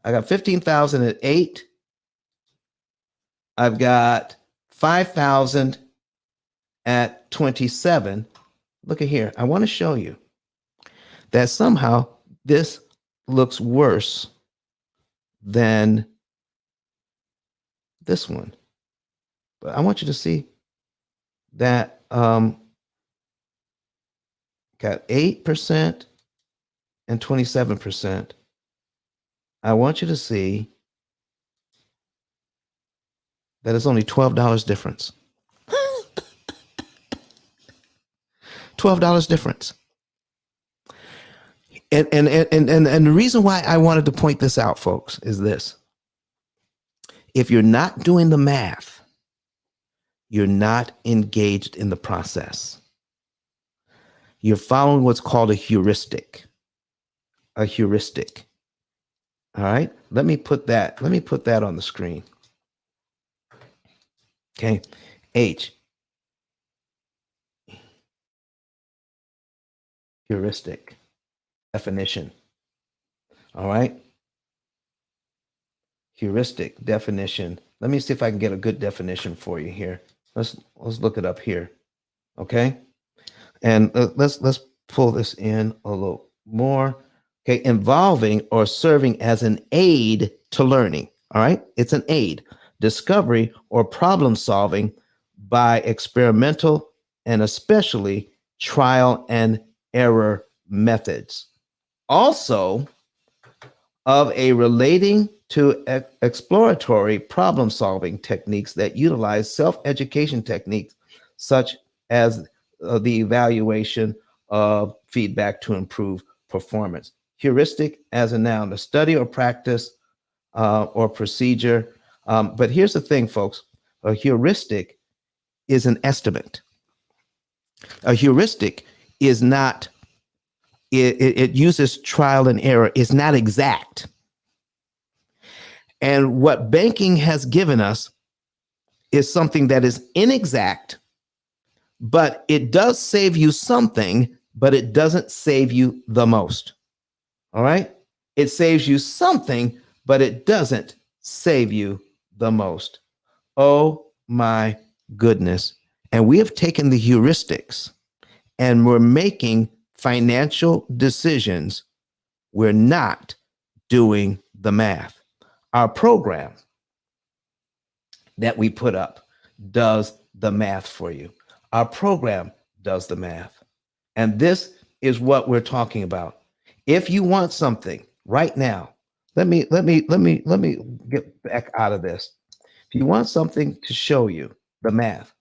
Speaker 1: I got 15,000 at 8. I've got 5,000 at 27. Look at here. I want to show you that somehow this looks worse than this one. But I want you to see that got 8% and 27%. I want you to see that it's only $12 difference. $12 difference. And the reason why I wanted to point this out, folks, is this. If you're not doing the math, you're not engaged in the process. You're following what's called a heuristic. A heuristic. All right? Let me put that on the screen. Okay. H. heuristic definition. All right. Heuristic definition. Let me see if I can get a good definition for you here. Let's look it up here. Okay. And let's pull this in a little more. Okay, involving or serving as an aid to learning. All right, it's an aid, discovery, or problem solving by experimental and especially trial and error methods. Also, of a relating to exploratory problem solving techniques that utilize self education techniques such as the evaluation of feedback to improve performance. Heuristic as a noun, a study or practice or procedure. But here's the thing, folks, a heuristic is an estimate. A heuristic is not, it uses trial and error, it's not exact. And what banking has given us is something that is inexact, but it does save you something, but it doesn't save you the most. All right? It saves you something, but it doesn't save you the most. Oh my goodness. And we have taken the heuristics and we're making financial decisions. We're not doing the math. Our program that we put up does the math for you. Our program does the math. And this is what we're talking about. If you want something right now, let me get back out of this. If you want something to show you the math,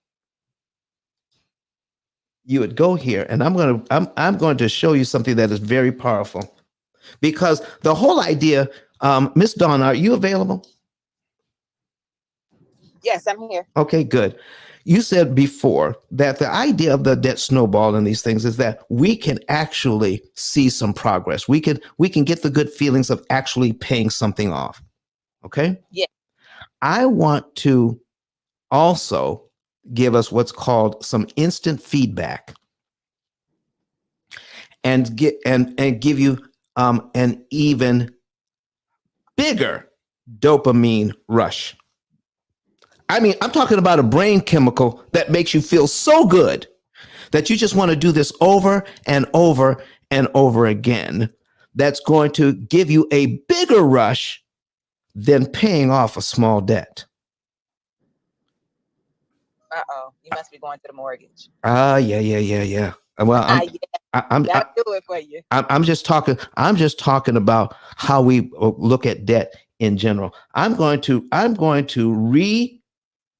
Speaker 1: you would go here, and I'm going to show you something that is very powerful, because the whole idea, Miss Dawn, are you available?
Speaker 2: Yes, I'm here.
Speaker 1: Okay, good. You said before that the idea of the debt snowball and these things is that we can actually see some progress. We can get the good feelings of actually paying something off. Okay?
Speaker 2: Yeah.
Speaker 1: I want to also give us what's called some instant feedback and give you an even bigger dopamine rush. I mean, I'm talking about a brain chemical that makes you feel so good that you just want to do this over and over and over again. That's going to give you a bigger rush than paying off a small debt.
Speaker 2: Uh-oh, you must be going to the mortgage.
Speaker 1: Yeah. Well, I'm
Speaker 2: That'll do it for you.
Speaker 1: I'm just talking about how we look at debt in general. I'm going to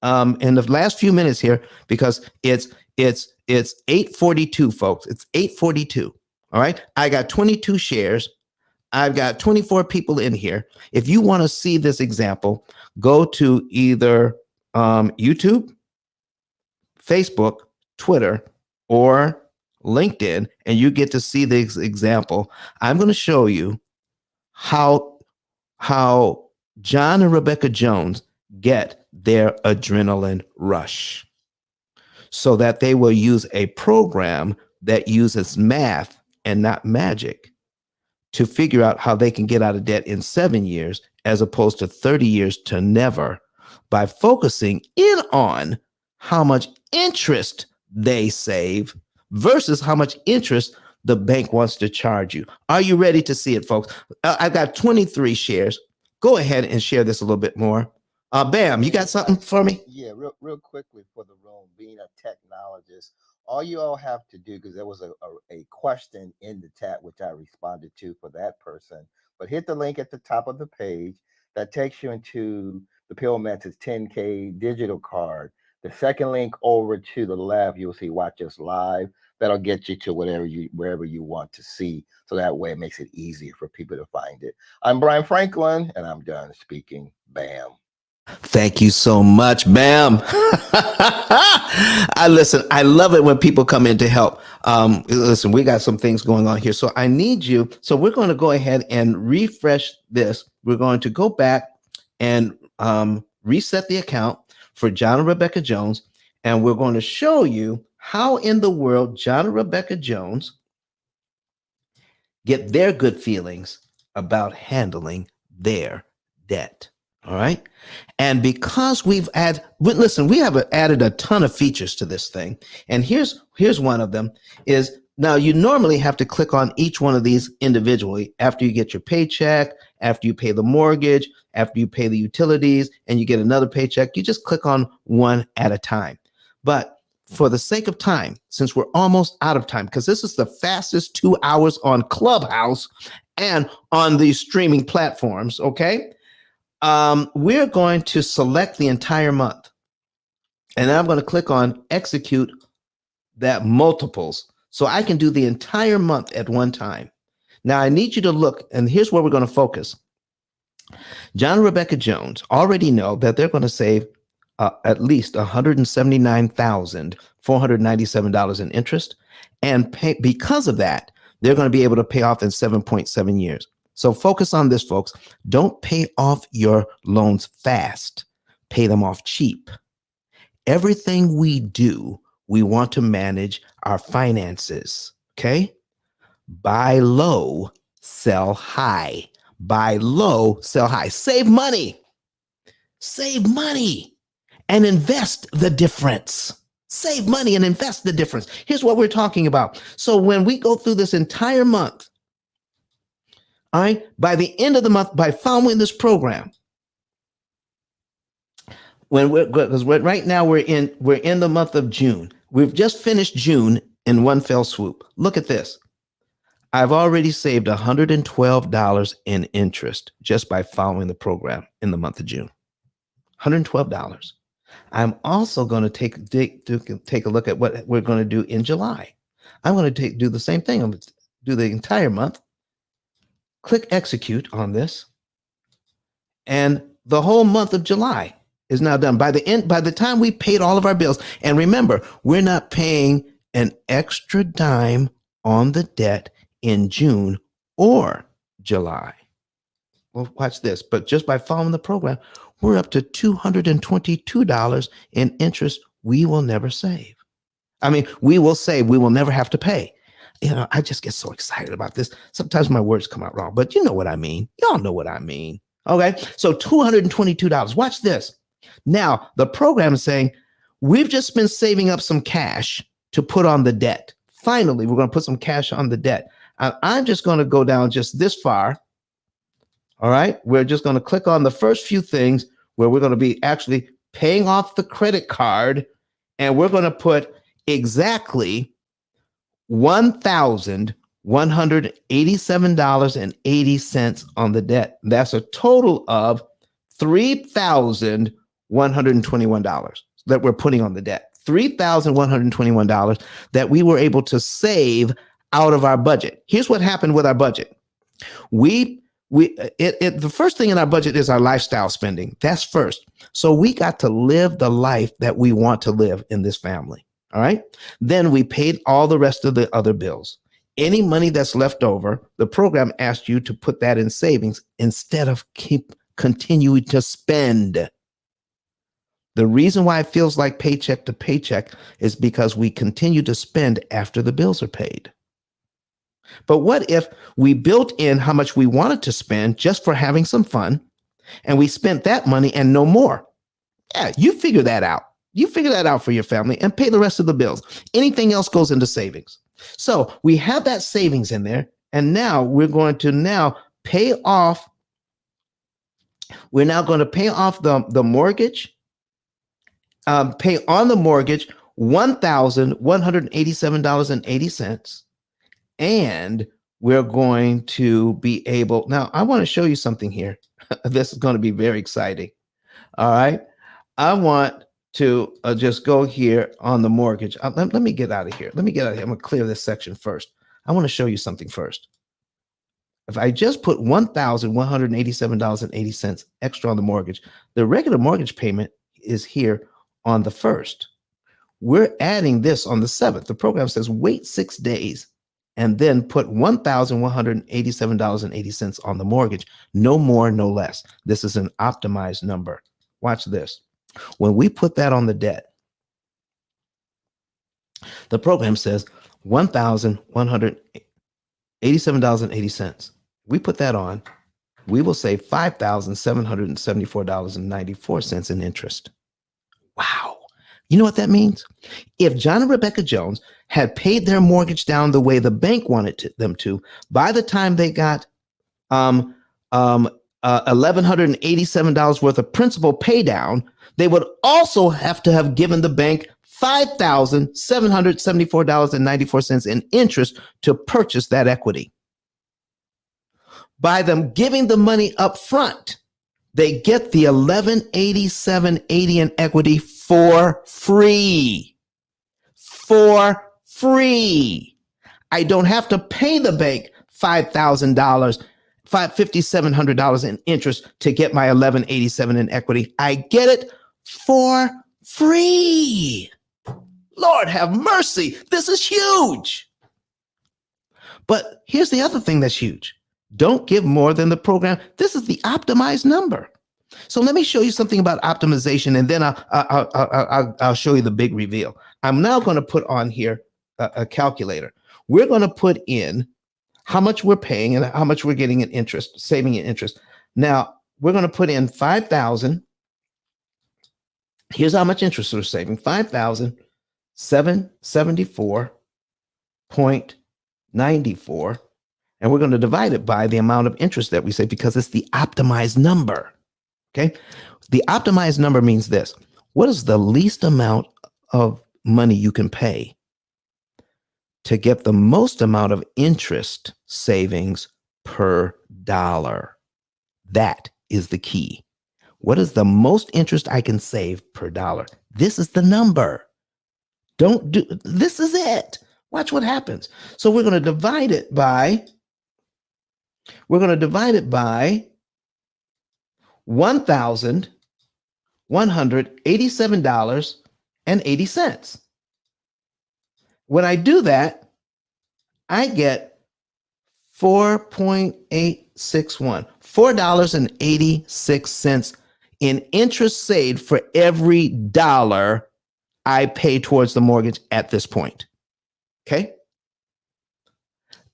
Speaker 1: in the last few minutes here, because it's 8:42, folks. It's 8:42. All right. I got 22 shares. I've got 24 people in here. If you want to see this example, go to either YouTube, Facebook, Twitter, or LinkedIn, and you get to see this example. I'm going to show you how John and Rebecca Jones get their adrenaline rush, so that they will use a program that uses math and not magic to figure out how they can get out of debt in 7 years as opposed to 30 years to never, by focusing in on how much interest they save versus how much interest the bank wants to charge you. Are you ready to see it, folks? I've got 23 shares. Go ahead and share this a little bit more. Bam, you got something for me?
Speaker 8: Yeah, real quickly for the room, being a technologist, all you all have to do, because there was a question in the chat which I responded to for that person, but hit the link at the top of the page that takes you into the P.I.L.L Methods 10K digital card. The second link over to the left, you'll see Watch Us Live. That'll get you to wherever you want to see. So that way it makes it easier for people to find it. I'm Brian Franklin, and I'm done speaking. Bam.
Speaker 1: Thank you so much, Bam. I love it when people come in to help. Listen, we got some things going on here. So I need you. So we're going to go ahead and refresh this. We're going to go back and reset the account for John and Rebecca Jones. And we're going to show you how in the world John and Rebecca Jones get their good feelings about handling their debt. All right. And because we have added a ton of features to this thing. And here's one of them is now you normally have to click on each one of these individually after you get your paycheck, after you pay the mortgage, after you pay the utilities, and you get another paycheck. You just click on one at a time. But for the sake of time, since we're almost out of time, because this is the fastest 2 hours on Clubhouse and on these streaming platforms, okay? We're going to select the entire month. And I'm going to click on execute that multiples. So I can do the entire month at one time. Now I need you to look, and here's where we're going to focus. John and Rebecca Jones already know that they're going to save at least $179,497 in interest. And because of that, they're going to be able to pay off in 7.7 years. So focus on this, folks. Don't pay off your loans fast. Pay them off cheap. Everything we do, we want to manage our finances, okay? Buy low, sell high. Buy low, sell high. Save money. Save money and invest the difference. Save money and invest the difference. Here's what we're talking about. So when we go through this entire month, all right, by the end of the month, by following this program, right now we're in the month of June. We've just finished June in one fell swoop. Look at this. I've already saved $112 in interest just by following the program in the month of June. $112. I'm also going to take a look at what we're going to do in July. I'm going to do the same thing. I'm going to do the entire month. Click execute on this. And the whole month of July is now done. By the time we paid all of our bills, and remember, we're not paying an extra dime on the debt in June or July. Well, watch this. But just by following the program, we're up to $222 in interest we will never save. I mean, we will save, we will never have to pay. I just get so excited about this. Sometimes my words come out wrong, but you know what I mean. Y'all know what I mean. Okay, so $222. Watch this. Now, the program is saying, we've just been saving up some cash to put on the debt. Finally, we're going to put some cash on the debt. I'm just going to go down just this far. All right, we're just going to click on the first few things where we're going to be actually paying off the credit card, and we're going to put exactly $1,187.80 on the debt. That's a total of $3,121 that we're putting on the debt. $3,121 that we were able to save out of our budget. Here's what happened with our budget. The first thing in our budget is our lifestyle spending. That's first. So we got to live the life that we want to live in this family. All right. Then we paid all the rest of the other bills. Any money that's left over, the program asked you to put that in savings instead of continuing to spend. The reason why it feels like paycheck to paycheck is because we continue to spend after the bills are paid. But what if we built in how much we wanted to spend just for having some fun, and we spent that money and no more? Yeah, you figure that out. You figure that out for your family and pay the rest of the bills. Anything else goes into savings. So we have that savings in there, and now we're going to pay off. We're now going to pay off the mortgage. Pay on the mortgage $1,187.80. And we're going to be able, now I want to show you something here. This is going to be very exciting. All right. I want to just go here on the mortgage. Let me get out of here. I'm going to clear this section first. I want to show you something first. If I just put $1,187.80 extra on the mortgage, the regular mortgage payment is here on the 1st. We're adding this on the 7th. The program says wait 6 days and then put $1,187.80 on the mortgage. No more, no less. This is an optimized number. Watch this. When we put that on the debt, the program says $1,187 $87.80. We put that on, we will save $5,774.94 in interest. Wow. You know what that means? If John and Rebecca Jones had paid their mortgage down the way the bank wanted them to, by the time they got $1,187 worth of principal pay down, they would also have to have given the bank $5,774.94 in interest to purchase that equity. By them giving the money up front, they get the $1,187.80 in equity for free. For free. I don't have to pay the bank $5,000, $5,700 in interest to get my $1,187 in equity. I get it for free. Lord have mercy. This is huge. But here's the other thing that's huge. Don't give more than the program. This is the optimized number. So let me show you something about optimization, and then I'll show you the big reveal. I'm now going to put on here a calculator. We're going to put in how much we're paying and how much we're getting in interest, saving in interest. Now, we're going to put in 5,000. Here's how much interest we're saving, 5,774.94. And we're going to divide it by the amount of interest that we save because it's the optimized number. Okay. The optimized number means this. What is the least amount of money you can pay to get the most amount of interest savings per dollar? That is the key. What is the most interest I can save per dollar? This is the number. This is it. Watch what happens. So we're going to divide it by $1,187.80. When I do that, I get $4.86 in interest saved for every dollar I pay towards the mortgage at this point. Okay?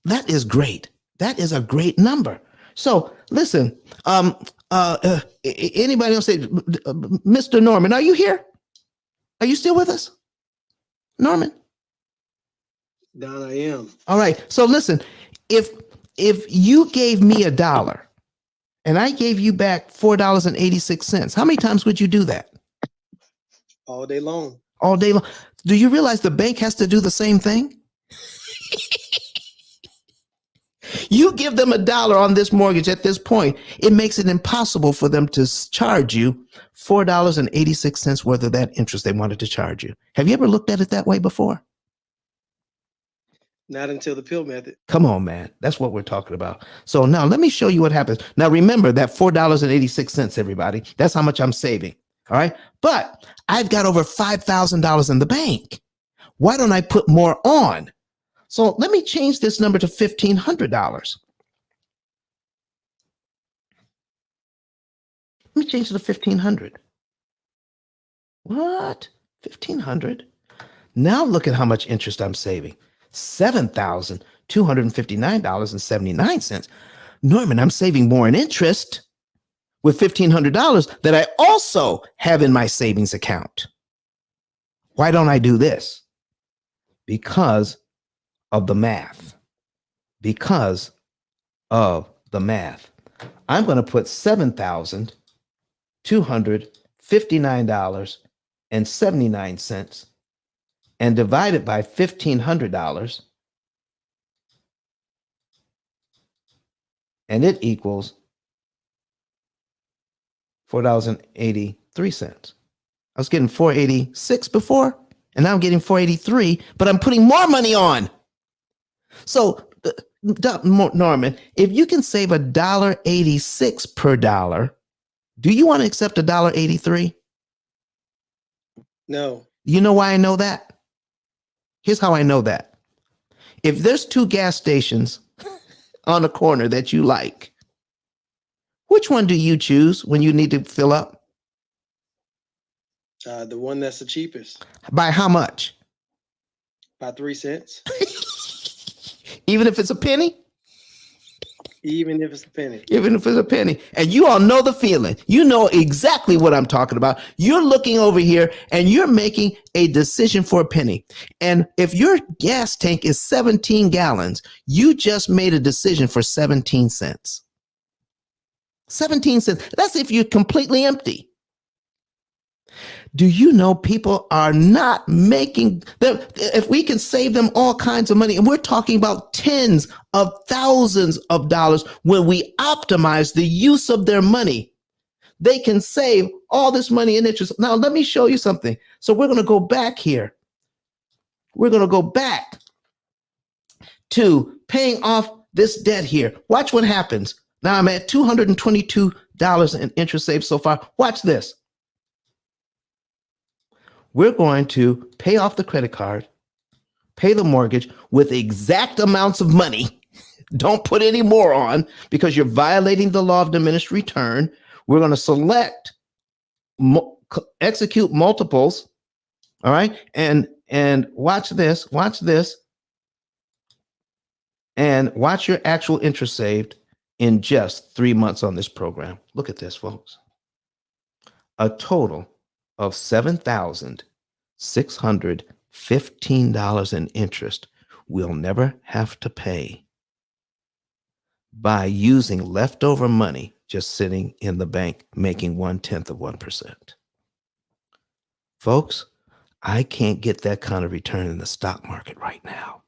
Speaker 1: That is great. That is a great number. So listen, anybody else say, Mr. Norman, are you here? Are you still with us? Norman?
Speaker 6: Don, I am.
Speaker 1: All right. So listen, if you gave me $1 and I gave you back $4.86, how many times would you do that?
Speaker 6: All day long.
Speaker 1: All day long. Do you realize the bank has to do the same thing? You give them $1 on this mortgage at this point, it makes it impossible for them to charge you $4.86 worth of that interest they wanted to charge you. Have you ever looked at it that way before?
Speaker 6: Not until the P.I.L.L. method.
Speaker 1: Come on, man. That's what we're talking about. So now let me show you what happens. Now remember that $4.86, everybody. That's how much I'm saving. All right. But I've got over $5,000 in the bank. Why don't I put more on? So let me change this number to $1,500. Let me change it to $1,500. What? $1,500? Now look at how much interest I'm saving. $7,259.79. Norman, I'm saving more in interest with $1,500 that I also have in my savings account. Why don't I do this? Because of the math. Because of the math. I'm going to put $7,259.79 and divide it by $1,500, and it equals $4.83. I was getting $4.86 before, and now I'm getting $4.83, but I'm putting more money on. So, Norman, if you can save $1.86 per dollar, do you want to accept $1.83?
Speaker 6: No.
Speaker 1: You know why I know that? Here's how I know that. If there's two gas stations on the corner that you like, which one do you choose when you need to fill up?
Speaker 6: The one that's the cheapest.
Speaker 1: By how much?
Speaker 6: By 3 cents.
Speaker 1: Even if it's a penny?
Speaker 6: Even if it's a penny.
Speaker 1: Even if it's a penny. And you all know the feeling. You know exactly what I'm talking about. You're looking over here and you're making a decision for a penny. And if your gas tank is 17 gallons, you just made a decision for 17 cents. 17 cents. That's if you're completely empty. Do you know people are not making them? If we can save them all kinds of money, and we're talking about tens of thousands of dollars when we optimize the use of their money, they can save all this money in interest. Now, let me show you something. So we're going to go back here. We're going to go back to paying off this debt here. Watch what happens. Now I'm at $222 in interest saved so far. Watch this. We're going to pay off the credit card, pay the mortgage with exact amounts of money. Don't put any more on because you're violating the law of diminished return. We're going to select execute multiples. All right. And watch this, and watch your actual interest saved in just 3 months on this program. Look at this, folks. A total of $7,615 in interest we'll never have to pay by using leftover money just sitting in the bank, making 1/10 of 1%. Folks, I can't get that kind of return in the stock market right now.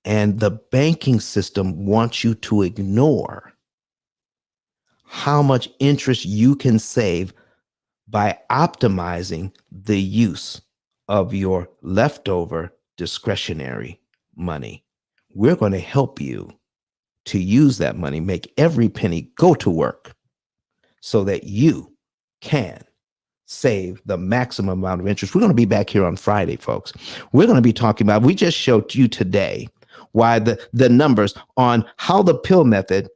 Speaker 1: And the banking system wants you to ignore how much interest you can save by optimizing the use of your leftover discretionary money. We're going to help you to use that money, make every penny go to work so that you can save the maximum amount of interest. We're going to be back here on Friday, folks. We're going to be talking about, we just showed you today why the numbers on how the P.I.L.L method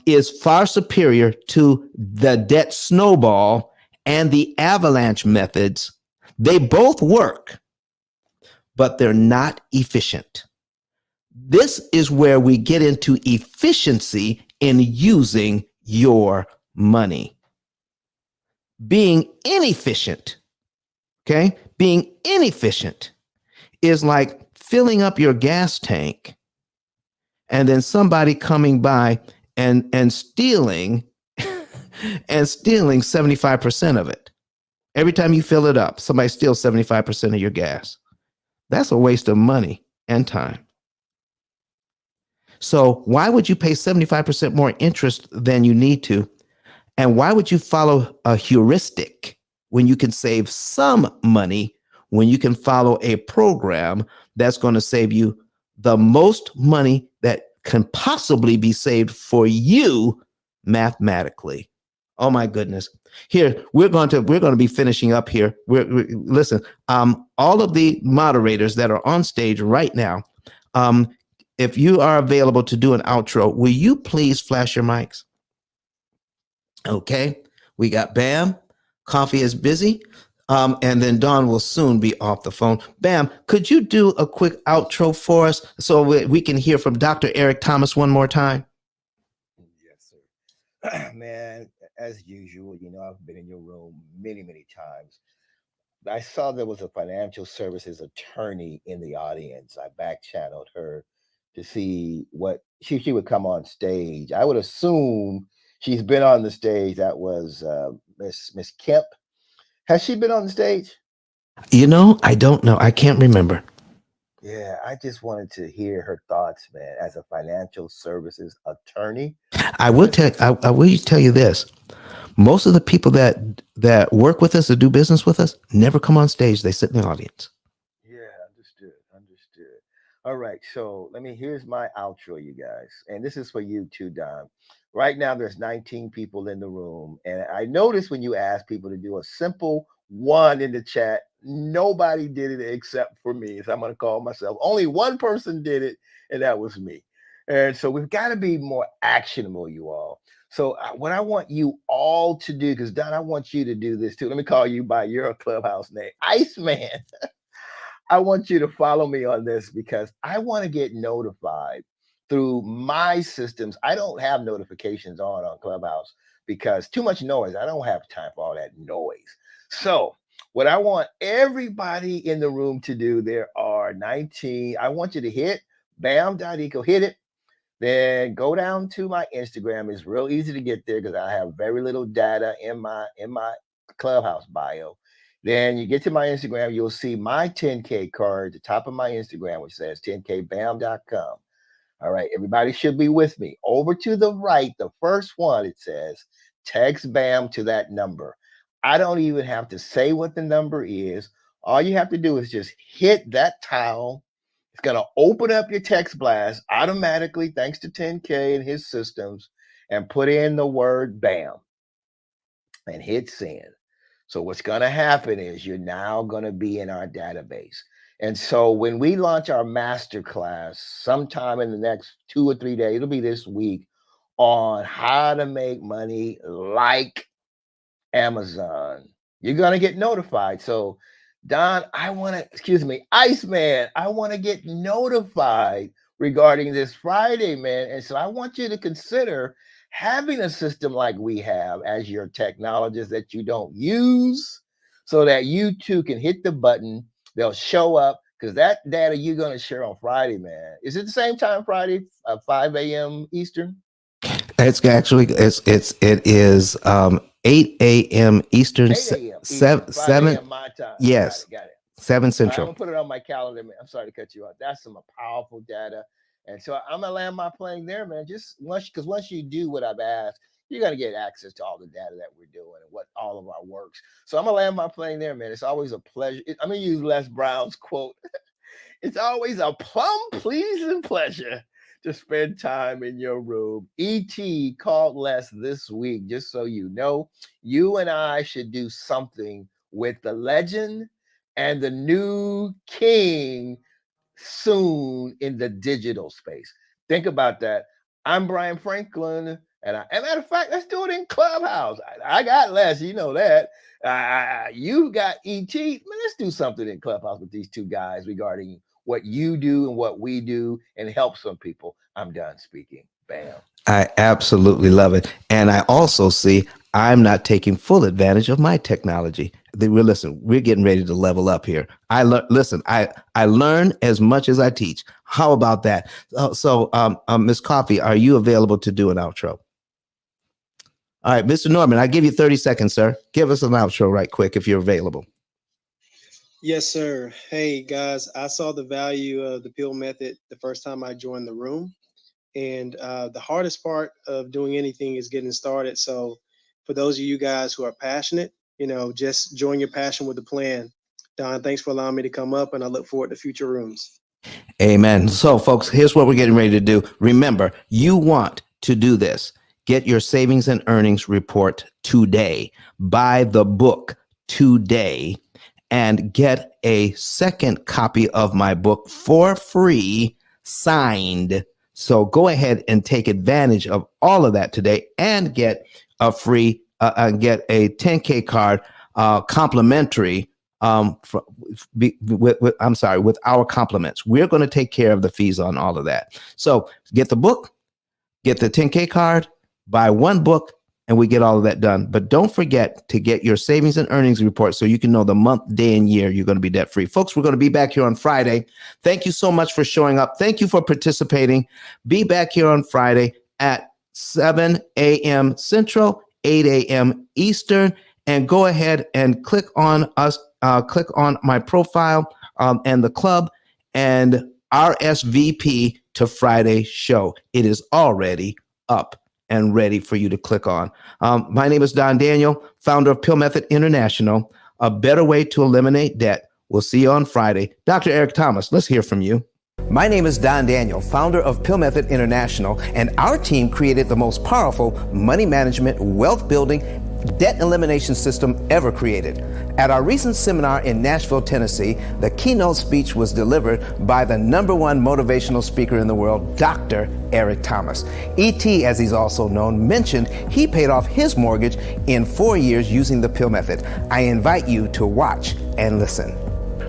Speaker 1: is far superior to the debt SnowBall and the Avalanche methods. They both work, but they're not efficient. This is where we get into efficiency in using your money. Being inefficient, okay? Being inefficient is like filling up your gas tank and then somebody coming by and stealing and stealing 75% of it. Every time you fill it up, somebody steals 75% of your gas. That's a waste of money and time. So why would you pay 75% more interest than you need to? And why would you follow a heuristic when you can save some money, when you can follow a program that's going to save you the most money that can possibly be saved for you mathematically? Oh my goodness. Here, we're going to be finishing up here. Listen, all of the moderators that are on stage right now, if you are available to do an outro, will you please flash your mics? Okay, we got Bam. Coffee is busy. And then Dawn will soon be off the phone. Bam, could you do a quick outro for us so we can hear from Dr. Eric Thomas one more time?
Speaker 8: Yes, sir. Man, as usual, you know, I've been in your room many, many times. I saw there was a financial services attorney in the audience. I back channeled her to see what she would come on stage. I would assume she's been on the stage. That was Miss Kemp. Has she been on the stage?
Speaker 1: You know, I don't know. I can't remember.
Speaker 8: Yeah, I just wanted to hear her thoughts, man, as a financial services attorney.
Speaker 1: I will tell you this. Most of the people that work with us or do business with us never come on stage. They sit in the audience.
Speaker 8: Yeah, understood. All right, so here's my outro, you guys. And this is for you too, Don. Right now, there's 19 people in the room. And I noticed when you asked people to do a simple one in the chat, nobody did it except for me. So I'm going to call myself. Only one person did it, and that was me. And so we've got to be more actionable, you all. So what I want you all to do, because Don, I want you to do this too. Let me call you by your clubhouse name, Iceman. I want you to follow me on this because I want to get notified through my systems. I don't have notifications on Clubhouse because too much noise. I don't have time for all that noise. So what I want everybody in the room to do, there are 19. I want you to hit bam.eco, hit it. Then go down to my Instagram. It's real easy to get there because I have very little data in my Clubhouse bio. Then you get to my Instagram, you'll see my 10K card at the top of my Instagram, which says 10kbam.com. All right, everybody should be with me. Over to the right, the first one, it says text BAM to that number. I don't even have to say what the number is. All you have to do is just hit that tile. It's going to open up your text blast automatically, thanks to 10K and his systems, and put in the word BAM and hit send. So what's going to happen is you're now going to be in our database. And so when we launch our masterclass sometime in the next 2 or 3 days, it'll be this week, on how to make money like Amazon, you're going to get notified. So Don, Iceman, I want to get notified regarding this Friday, man. And so I want you to consider having a system like we have as your technologist that you don't use, so that you too can hit the button. They'll show up, because that data you're going to share on Friday, man. Is it the same time Friday, 5 a.m. Eastern?
Speaker 1: It's actually it is 8 a.m. Eastern,
Speaker 8: 8 a.m.
Speaker 1: 7
Speaker 8: my time.
Speaker 1: Yes,
Speaker 8: got it.
Speaker 1: 7 Central.
Speaker 8: I'm gonna put it on my calendar, man. I'm sorry to cut you off. That's some powerful data, and so I'm gonna land my plane there, man. Just once you do what I've asked, you're gonna get access to all the data that we're doing and what all of our works. So I'm gonna land my plane there, man. It's always a pleasure. I'm gonna use Les Brown's quote. It's always a plum pleasing pleasure to spend time in your room. E.T. called Les this week, just so you know. You and I should do something with the legend and the new king soon in the digital space. Think about that. I'm Brian Franklin, and matter of fact, let's do it in Clubhouse. I got Les, you know that. You got ET. Man, let's do something in Clubhouse with these two guys regarding what you do and what we do, and help some people. I'm done speaking. Bam.
Speaker 1: I absolutely love it. And I also see I'm not taking full advantage of my technology. We're getting ready to level up here. I learn as much as I teach. How about that? So Ms. Coffee, are you available to do an outro? All right, Mr. Norman, I give you 30 seconds, sir. Give us an outro right quick if you're available.
Speaker 6: Yes, sir. Hey, guys, I saw the value of the P.I.L.L method the first time I joined the room. And the hardest part of doing anything is getting started. So for those of you guys who are passionate, just join your passion with the plan. Don, thanks for allowing me to come up, and I look forward to future rooms.
Speaker 1: Amen. So, folks, here's what we're getting ready to do. Remember, you want to do this. Get your savings and earnings report today. Buy the book today and get a second copy of my book for free, signed. So go ahead and take advantage of all of that today and get a free, get a 10K card complimentary with our compliments. We're going to take care of the fees on all of that. So get the book, get the 10K card, buy one book, and we get all of that done. But don't forget to get your savings and earnings report so you can know the month, day, and year you're going to be debt free. Folks, we're going to be back here on Friday. Thank you so much for showing up. Thank you for participating. Be back here on Friday at 7 a.m. Central, 8 a.m. Eastern, and go ahead and click on us, click on my profile and the club, and RSVP to Friday's show. It is already up and ready for you to click on. My name is Don Daniel, founder of P.I.L.L Method International, a better way to eliminate debt. We'll see you on Friday. Dr. Eric Thomas, let's hear from you. My name is Don Daniel, founder of P.I.L.L Method International, and our team created the most powerful money management, wealth building, debt elimination system ever created. At our recent seminar in Nashville, Tennessee, the keynote speech was delivered by the #1 motivational speaker in the world, Dr. Eric Thomas. E.T., as he's also known, mentioned he paid off his mortgage in 4 years using the P.I.L.L method. I invite you to watch and listen.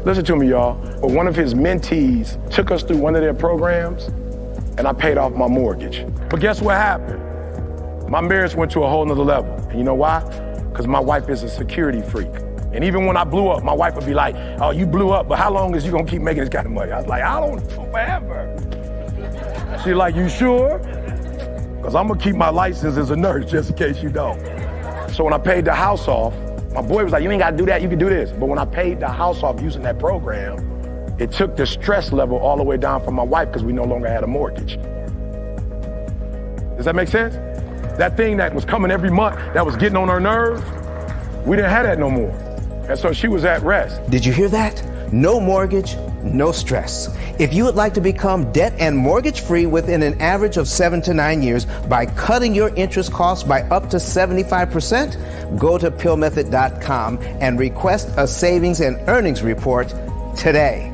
Speaker 5: Listen to me, y'all. One of his mentees took us through one of their programs, and I paid off my mortgage. But guess what happened? My marriage went to a whole nother level. And you know why? Because my wife is a security freak. And even when I blew up, my wife would be like, oh, you blew up, but how long is you gonna keep making this kind of money? I was like, I don't know, forever. She's like, you sure? Because I'm gonna keep my license as a nurse just in case you don't. So when I paid the house off, my boy was like, you ain't gotta do that, you can do this. But when I paid the house off using that program, it took the stress level all the way down for my wife because we no longer had a mortgage. Does that make sense? That thing that was coming every month, that was getting on her nerves, we didn't have that no more. And so she was at rest.
Speaker 1: Did you hear that? No mortgage, no stress. If you would like to become debt and mortgage free within an average of 7 to 9 years by cutting your interest costs by up to 75%, go to pillmethod.com and request a savings and earnings report today.